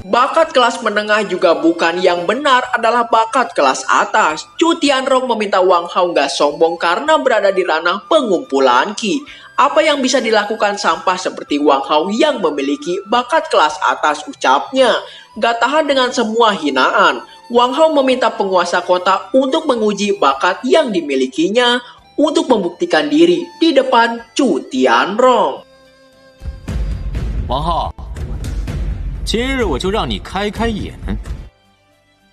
Bakat kelas menengah juga bukan, yang benar adalah bakat kelas atas. Chu Tianrong meminta Wang Hao nggak sombong karena berada di ranah pengumpulan Qi. Apa yang bisa dilakukan sampah seperti Wang Hao yang memiliki bakat kelas atas, ucapnya. Gak tahan dengan semua hinaan, Wang Hao meminta penguasa kota untuk menguji bakat yang dimilikinya untuk membuktikan diri di depan Chu Tianrong. 王浩，今日我就让你开开眼。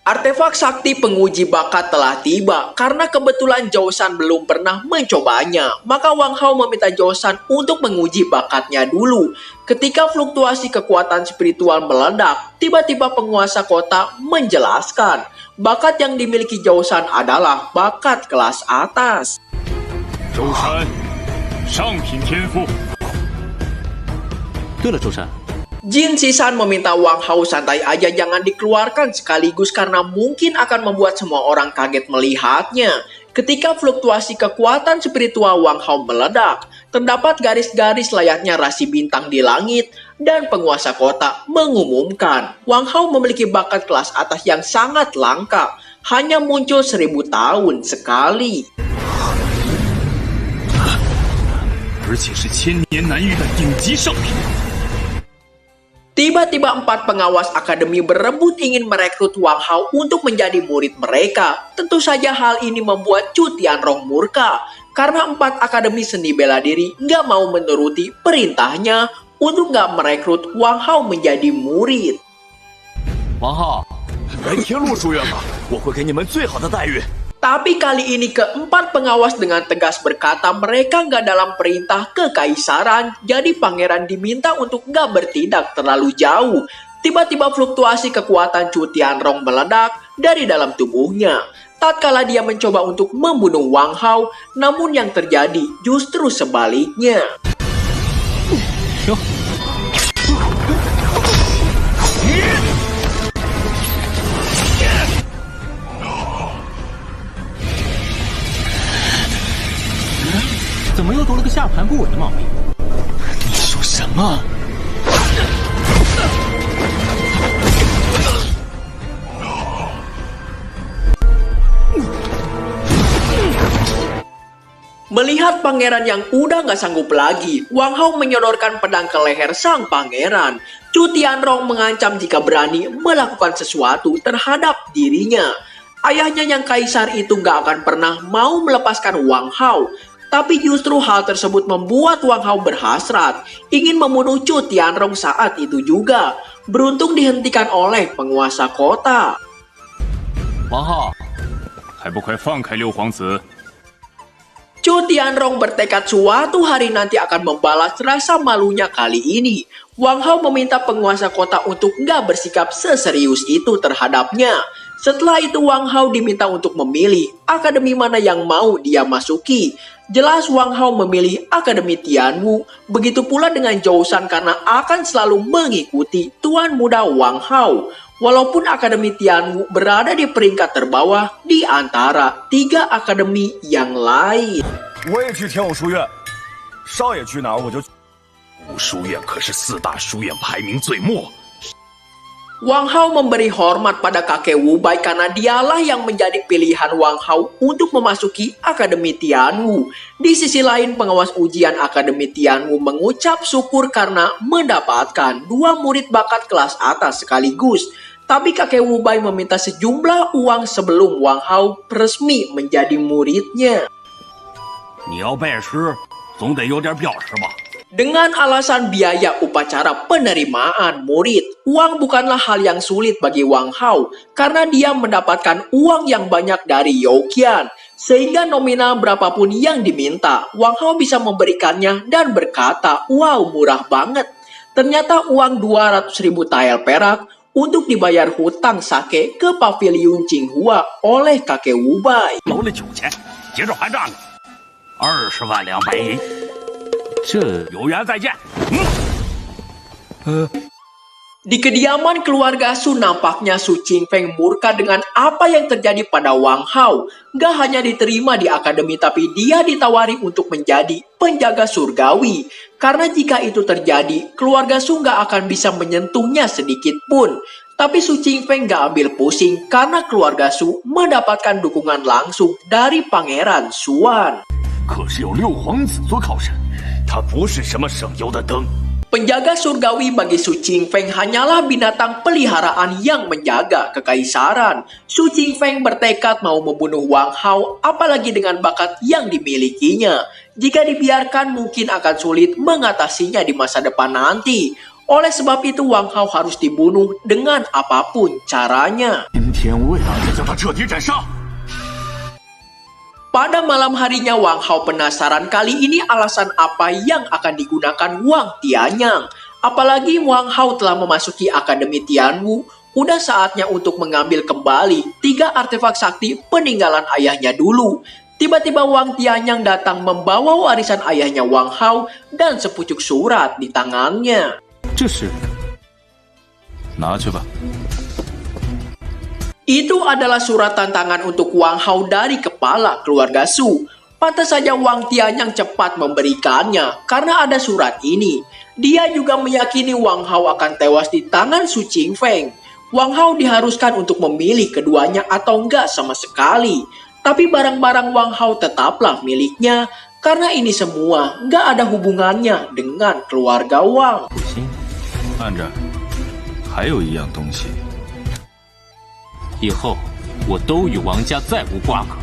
Artefak sakti penguji bakat telah tiba. Karena kebetulan Zhou Shan belum pernah mencobanya, maka Wang Hao meminta Zhou Shan untuk menguji bakatnya dulu. Ketika fluktuasi kekuatan spiritual meledak, tiba-tiba penguasa kota menjelaskan bakat yang dimiliki Zhou Shan adalah bakat kelas atas. 周山，上品天赋。对了，周山， Jin Sisan meminta Wang Hao santai aja, jangan dikeluarkan sekaligus karena mungkin akan membuat semua orang kaget melihatnya. Ketika fluktuasi kekuatan spiritual Wang Hao meledak, terdapat garis-garis layaknya rasi bintang di langit, dan penguasa kota mengumumkan Wang Hao memiliki bakat kelas atas yang sangat langka, hanya muncul 1000 tahun sekali. 而且是千年难遇的顶级上品。Tiba-tiba 4 pengawas akademi berebut ingin merekrut Wang Hao untuk menjadi murid mereka. Tentu saja hal ini membuat Chu Tianrong murka, karena 4 akademi seni bela diri nggak mau menuruti perintahnya untuk nggak merekrut Wang Hao menjadi murid. 王浩， 来天路书院吧，我会给你们最好的待遇。 Tapi kali ini keempat pengawas dengan tegas berkata mereka nggak dalam perintah kekaisaran, jadi pangeran diminta untuk nggak bertindak terlalu jauh. Tiba-tiba fluktuasi kekuatan Chu Tianrong meledak dari dalam tubuhnya. Tatkala dia mencoba untuk membunuh Wang Hao, namun yang terjadi justru sebaliknya. 怎么又多了个下盘不稳的毛病？你说什么？ Melihat pangeran yang udah nggak sanggup lagi, Wang Hao menyodorkan pedang ke leher sang pangeran. Chu Tianrong mengancam jika berani melakukan sesuatu terhadap dirinya. Ayahnya yang kaisar itu nggak akan pernah mau melepaskan Wang Hao. Tapi justru hal tersebut membuat Wang Hao berhasrat, ingin membunuh Chu Tianrong saat itu juga. Beruntung dihentikan oleh penguasa kota. 王浩，还不快放开六皇子！ Chu Tianrong bertekad suatu hari nanti akan membalas rasa malunya kali ini. Wang Hao meminta penguasa kota untuk nggak bersikap seserius itu terhadapnya. Setelah itu Wang Hao diminta untuk memilih akademi mana yang mau dia masuki. Jelas Wang Hao memilih Akademi Tianwu, begitu pula dengan Zhou Shan karena akan selalu mengikuti tuan muda Wang Hao. Walaupun Akademi Tianwu berada di peringkat terbawah di antara 3 akademi yang lain. 我也去天武书院，少爷去哪儿我就去。武书院可是4大书院排名最末。 Wang Hao memberi hormat pada kakek Wu Bai karena dialah yang menjadi pilihan Wang Hao untuk memasuki Akademi Tianwu. Di sisi lain, pengawas ujian Akademi Tianwu mengucap syukur karena mendapatkan 2 murid bakat kelas atas sekaligus. Tapi kakek Wu Bai meminta sejumlah uang sebelum Wang Hao resmi menjadi muridnya. 你要拜师，总得有点表示吧？ Dengan alasan biaya upacara penerimaan murid, uang bukanlah hal yang sulit bagi Wang Hao karena dia mendapatkan uang yang banyak dari Youqian. Sehingga nominal berapapun yang diminta, Wang Hao bisa memberikannya dan berkata, wow murah banget. Ternyata uang 200.000 tael perak untuk dibayar hutang sake ke pavilion Qinghua oleh kakek Wu Bai. 楼了9钱，接着还账呢，20万两白银。 这有缘再见。 Di kediaman keluarga Su nampaknya Su Qingfeng murka dengan apa yang terjadi pada Wang Hao. Gak hanya diterima di akademi tapi dia ditawari untuk menjadi penjaga surgawi. Karena jika itu terjadi, keluarga Su gak akan bisa menyentuhnya sedikit pun. Tapi Su Qingfeng gak ambil pusing karena keluarga Su mendapatkan dukungan langsung dari Pangeran Xuan. 可是有6皇子做靠山，他不是什么省油的灯。 Penjaga surgawi bagi Su Qingfeng hanyalah binatang peliharaan yang menjaga kekaisaran. Su Qingfeng bertekad mau membunuh Wang Hao, apalagi dengan bakat yang dimilikinya. Jika dibiarkan mungkin akan sulit mengatasinya di masa depan nanti. Oleh sebab itu Wang Hao harus dibunuh dengan apapun caranya. 今天我也要将他彻底斩杀。 Pada malam harinya Wang Hao penasaran kali ini alasan apa yang akan digunakan Wang Tianyang. Apalagi Wang Hao telah memasuki Akademi Tianwu, udah saatnya untuk mengambil kembali 3 artefak sakti peninggalan ayahnya dulu. Tiba-tiba Wang Tianyang datang membawa warisan ayahnya Wang Hao dan sepucuk surat di tangannya. 这是拿去吧。 Itu adalah surat tantangan untuk Wang Hao dari kepala keluarga Su. Pantas saja Wang Tianyang cepat memberikannya karena ada surat ini. Dia juga meyakini Wang Hao akan tewas di tangan Su Qingfeng. Wang Hao diharuskan untuk memilih keduanya atau enggak sama sekali. Tapi barang-barang Wang Hao tetaplah miliknya karena ini semua enggak ada hubungannya dengan keluarga Wang. 不行，按着还有一样东西，以后我都与王家再无瓜葛。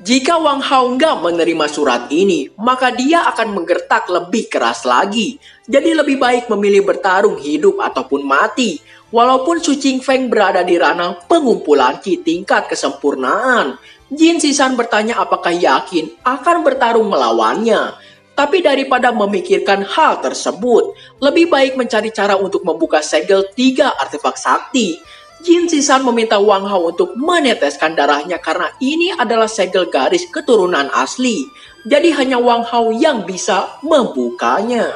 Jika Wang Hao nggak menerima surat ini, maka dia akan menggertak lebih keras lagi. Jadi lebih baik memilih bertarung hidup ataupun mati. Walaupun Su Qingfeng berada di ranah pengumpulan ki tingkat kesempurnaan, Jin Zishan bertanya apakah yakin akan bertarung melawannya. Tapi daripada memikirkan hal tersebut, lebih baik mencari cara untuk membuka segel 3 artefak sakti. Jin Zishan meminta Wang Hao untuk meneteskan darahnya karena ini adalah segel garis keturunan asli. Jadi hanya Wang Hao yang bisa membukanya.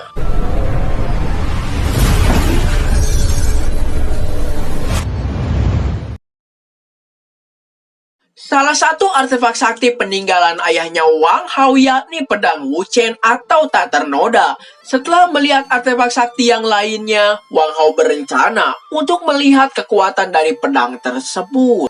Salah satu artefak sakti peninggalan ayahnya Wang Hao yakni pedang Wuchen atau tak ternoda. Setelah melihat artefak sakti yang lainnya, Wang Hao berencana untuk melihat kekuatan dari pedang tersebut.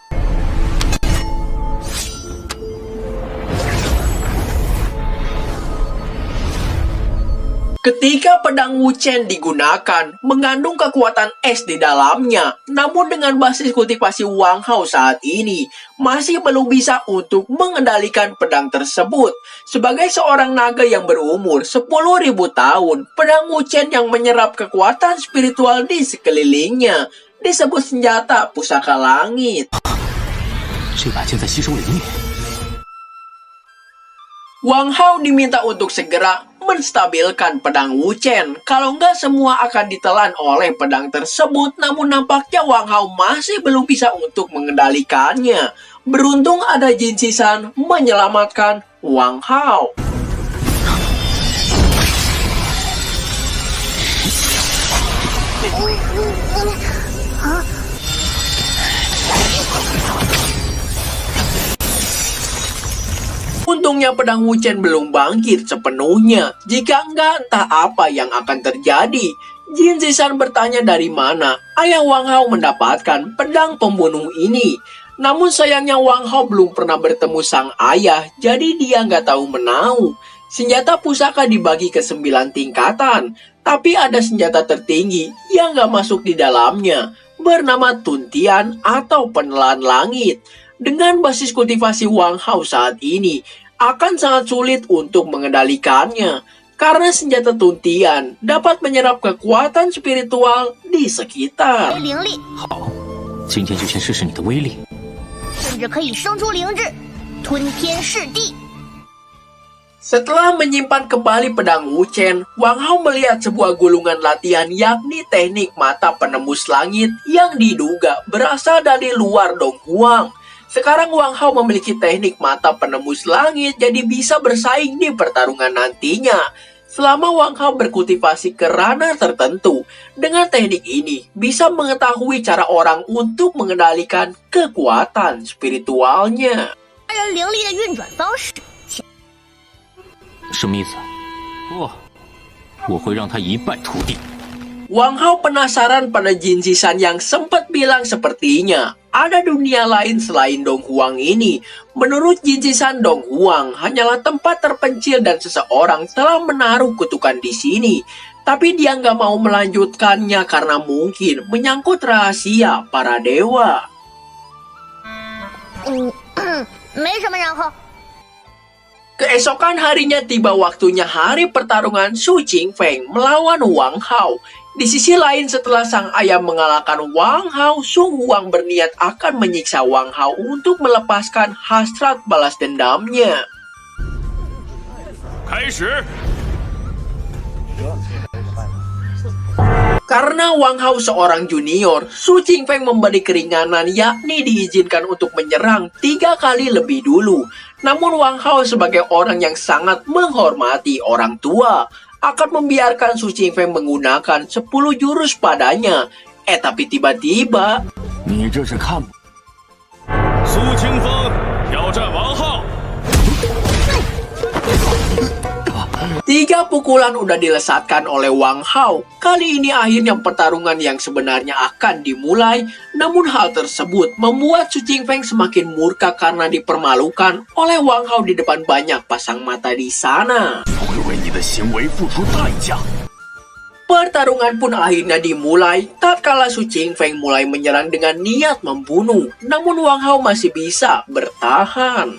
Ketika pedang Wuchen digunakan, mengandung kekuatan es di dalamnya. Namun dengan basis kultivasi Wang Hao saat ini, masih belum bisa untuk mengendalikan pedang tersebut. Sebagai seorang naga yang berumur 10.000 tahun, pedang Wuchen yang menyerap kekuatan spiritual di sekelilingnya disebut senjata pusaka langit. Wang Hao diminta untuk segera menstabilkan pedang Wuchen. Kalau nggak semua akan ditelan oleh pedang tersebut. Namun nampaknya Wang Hao masih belum bisa untuk mengendalikannya. Beruntung ada Jin Zishan menyelamatkan Wang Hao. Untungnya pedang Wuchen belum bangkit sepenuhnya. Jika enggak, entah apa yang akan terjadi. Jin Zishan bertanya dari mana ayah Wang Hao mendapatkan pedang pembunuh ini. Namun sayangnya Wang Hao belum pernah bertemu sang ayah, jadi dia nggak tahu menau. Senjata pusaka dibagi ke 9 tingkatan, tapi ada senjata tertinggi yang nggak masuk di dalamnya, bernama Tuntian atau Penelan Langit. Dengan basis kultivasi Wang Hao saat ini, akan sangat sulit untuk mengendalikannya. Karena senjata Tuntian dapat menyerap kekuatan spiritual di sekitar. 灵力，好，今天就先试试你的威力。甚至可以生出灵智，吞天噬地。 Setelah menyimpan kembali pedang Wuchen, Wang Hao melihat sebuah gulungan latihan yakni teknik mata penembus langit yang diduga berasal dari luar Donghuang. Sekarang Wang Hao memiliki teknik mata penembus langit jadi bisa bersaing di pertarungan nantinya. Selama Wang Hao berkultivasi ke ranah tertentu, dengan teknik ini bisa mengetahui cara orang untuk mengendalikan kekuatan spiritualnya. 人灵力的运转方式。 什么意思？不，我会让他一败涂地。 Wang Hao penasaran pada Jin Zishan yang sempat bilang sepertinya ada dunia lain selain Donghuang ini. Menurut Jin Zishan, Donghuang hanyalah tempat terpencil dan seseorang telah menaruh kutukan di sini. Tapi dia nggak mau melanjutkannya karena mungkin menyangkut rahasia para dewa. 没什么然后。 Keesokan harinya tiba waktunya hari pertarungan Su Qingfeng melawan Wang Hao. Di sisi lain setelah sang ayah mengalahkan Wang Hao, Su Huang berniat akan menyiksa Wang Hao untuk melepaskan hasrat balas dendamnya. 开始。 Karena Wang Hao seorang junior, Su Qingfeng memberi keringanan yakni diizinkan untuk menyerang 3 kali lebih dulu. Namun Wang Hao sebagai orang yang sangat menghormati orang tua, akan membiarkan Su Qingfeng menggunakan 10 jurus padanya. Tapi tiba-tiba... 你这是看？苏清风挑战王浩。 3 pukulan udah dilesatkan oleh Wang Hao. Kali ini akhirnya pertarungan yang sebenarnya akan dimulai. Namun hal tersebut membuat Su Qingfeng semakin murka karena dipermalukan oleh Wang Hao di depan banyak pasang mata di sana. Pertarungan pun akhirnya dimulai tatkala Su Qingfeng mulai menyerang dengan niat membunuh, namun Wang Hao masih bisa bertahan.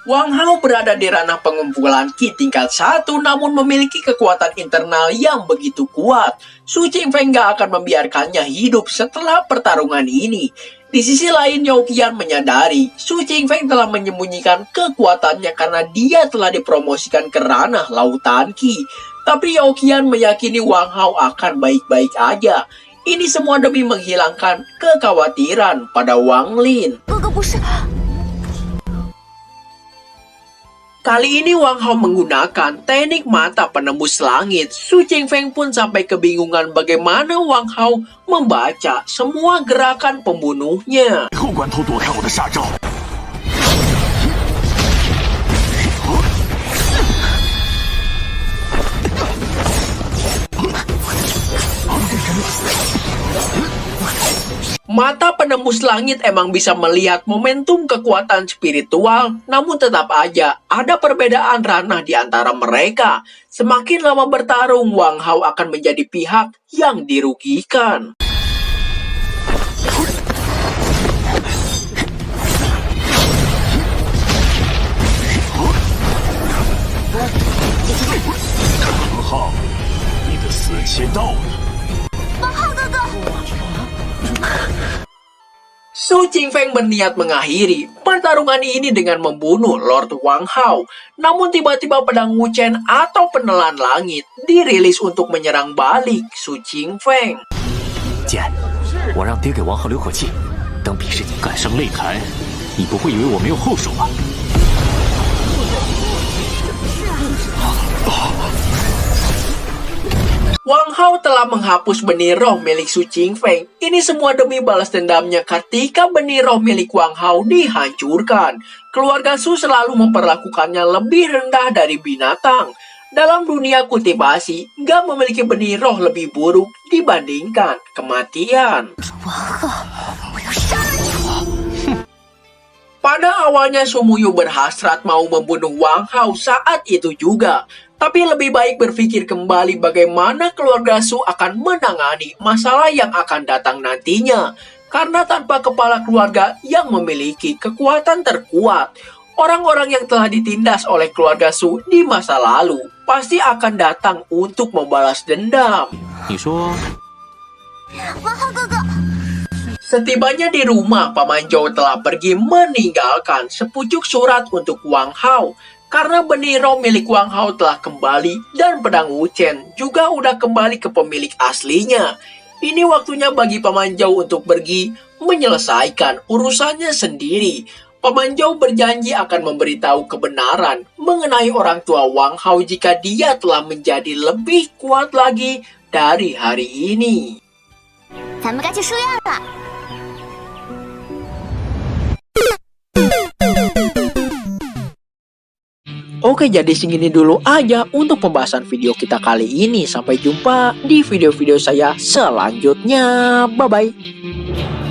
Wang Hao berada di ranah pengumpulan Qi tingkat 1 namun memiliki kekuatan internal yang begitu kuat. Su Qingfeng gak akan membiarkannya hidup setelah pertarungan ini. Di sisi lain, Yao Qian menyadari Su Qingfeng telah menyembunyikan kekuatannya karena dia telah dipromosikan ke ranah lautan Qi. Tapi Yao Qian meyakini Wang Hao akan baik-baik aja. Ini semua demi menghilangkan kekhawatiran pada Wang Lin. 哥哥不是。 Kali ini Wang Hao menggunakan teknik mata penembus langit. Su Qingfeng pun sampai kebingungan bagaimana Wang Hao membaca semua gerakan pembunuhnya. 后关头躲开我的杀招。 Mata penembus langit emang bisa melihat momentum kekuatan spiritual, namun tetap aja ada perbedaan ranah di antara mereka. Semakin lama bertarung, Wang Hao akan menjadi pihak yang dirugikan.王浩，你的死期到了。 王浩哥哥， Su Qingfeng berniat mengakhiri pertarungan ini dengan membunuh Lord Wang Hao. Namun tiba-tiba pedang Wuchen atau penelan langit dirilis untuk menyerang balik Su Qingfeng. 剑，我让爹给王浩留口气，等比试你赶上擂台，你不会以为我没有后手吧？ Wang Hao telah menghapus benih roh milik Su Qingfeng. Ini semua demi balas dendamnya ketika benih roh milik Wang Hao dihancurkan. Keluarga Su selalu memperlakukannya lebih rendah dari binatang. Dalam dunia kultivasi, gak memiliki benih roh lebih buruk dibandingkan kematian. 王浩，我要杀了你！ Pada awalnya Sumuyu berhasrat mau membunuh Wang Hao saat itu juga. Tapi lebih baik berpikir kembali bagaimana keluarga Su akan menangani masalah yang akan datang nantinya. Karena tanpa kepala keluarga yang memiliki kekuatan terkuat, orang-orang yang telah ditindas oleh keluarga Su di masa lalu pasti akan datang untuk membalas dendam. 你说， 王浩哥哥， Setibanya di rumah, Paman Zhou telah pergi meninggalkan sepucuk surat untuk Wang Hao. Karena benih roh milik Wang Hao telah kembali dan pedang Wuchen juga udah kembali ke pemilik aslinya. Ini waktunya bagi Paman Zhou untuk pergi menyelesaikan urusannya sendiri. Paman Zhou berjanji akan memberitahu kebenaran mengenai orang tua Wang Hao jika dia telah menjadi lebih kuat lagi dari hari ini. 咱们该去书院了。 Oke, jadi segini dulu aja untuk pembahasan video kita kali ini. Sampai jumpa di video-video saya selanjutnya. Bye-bye.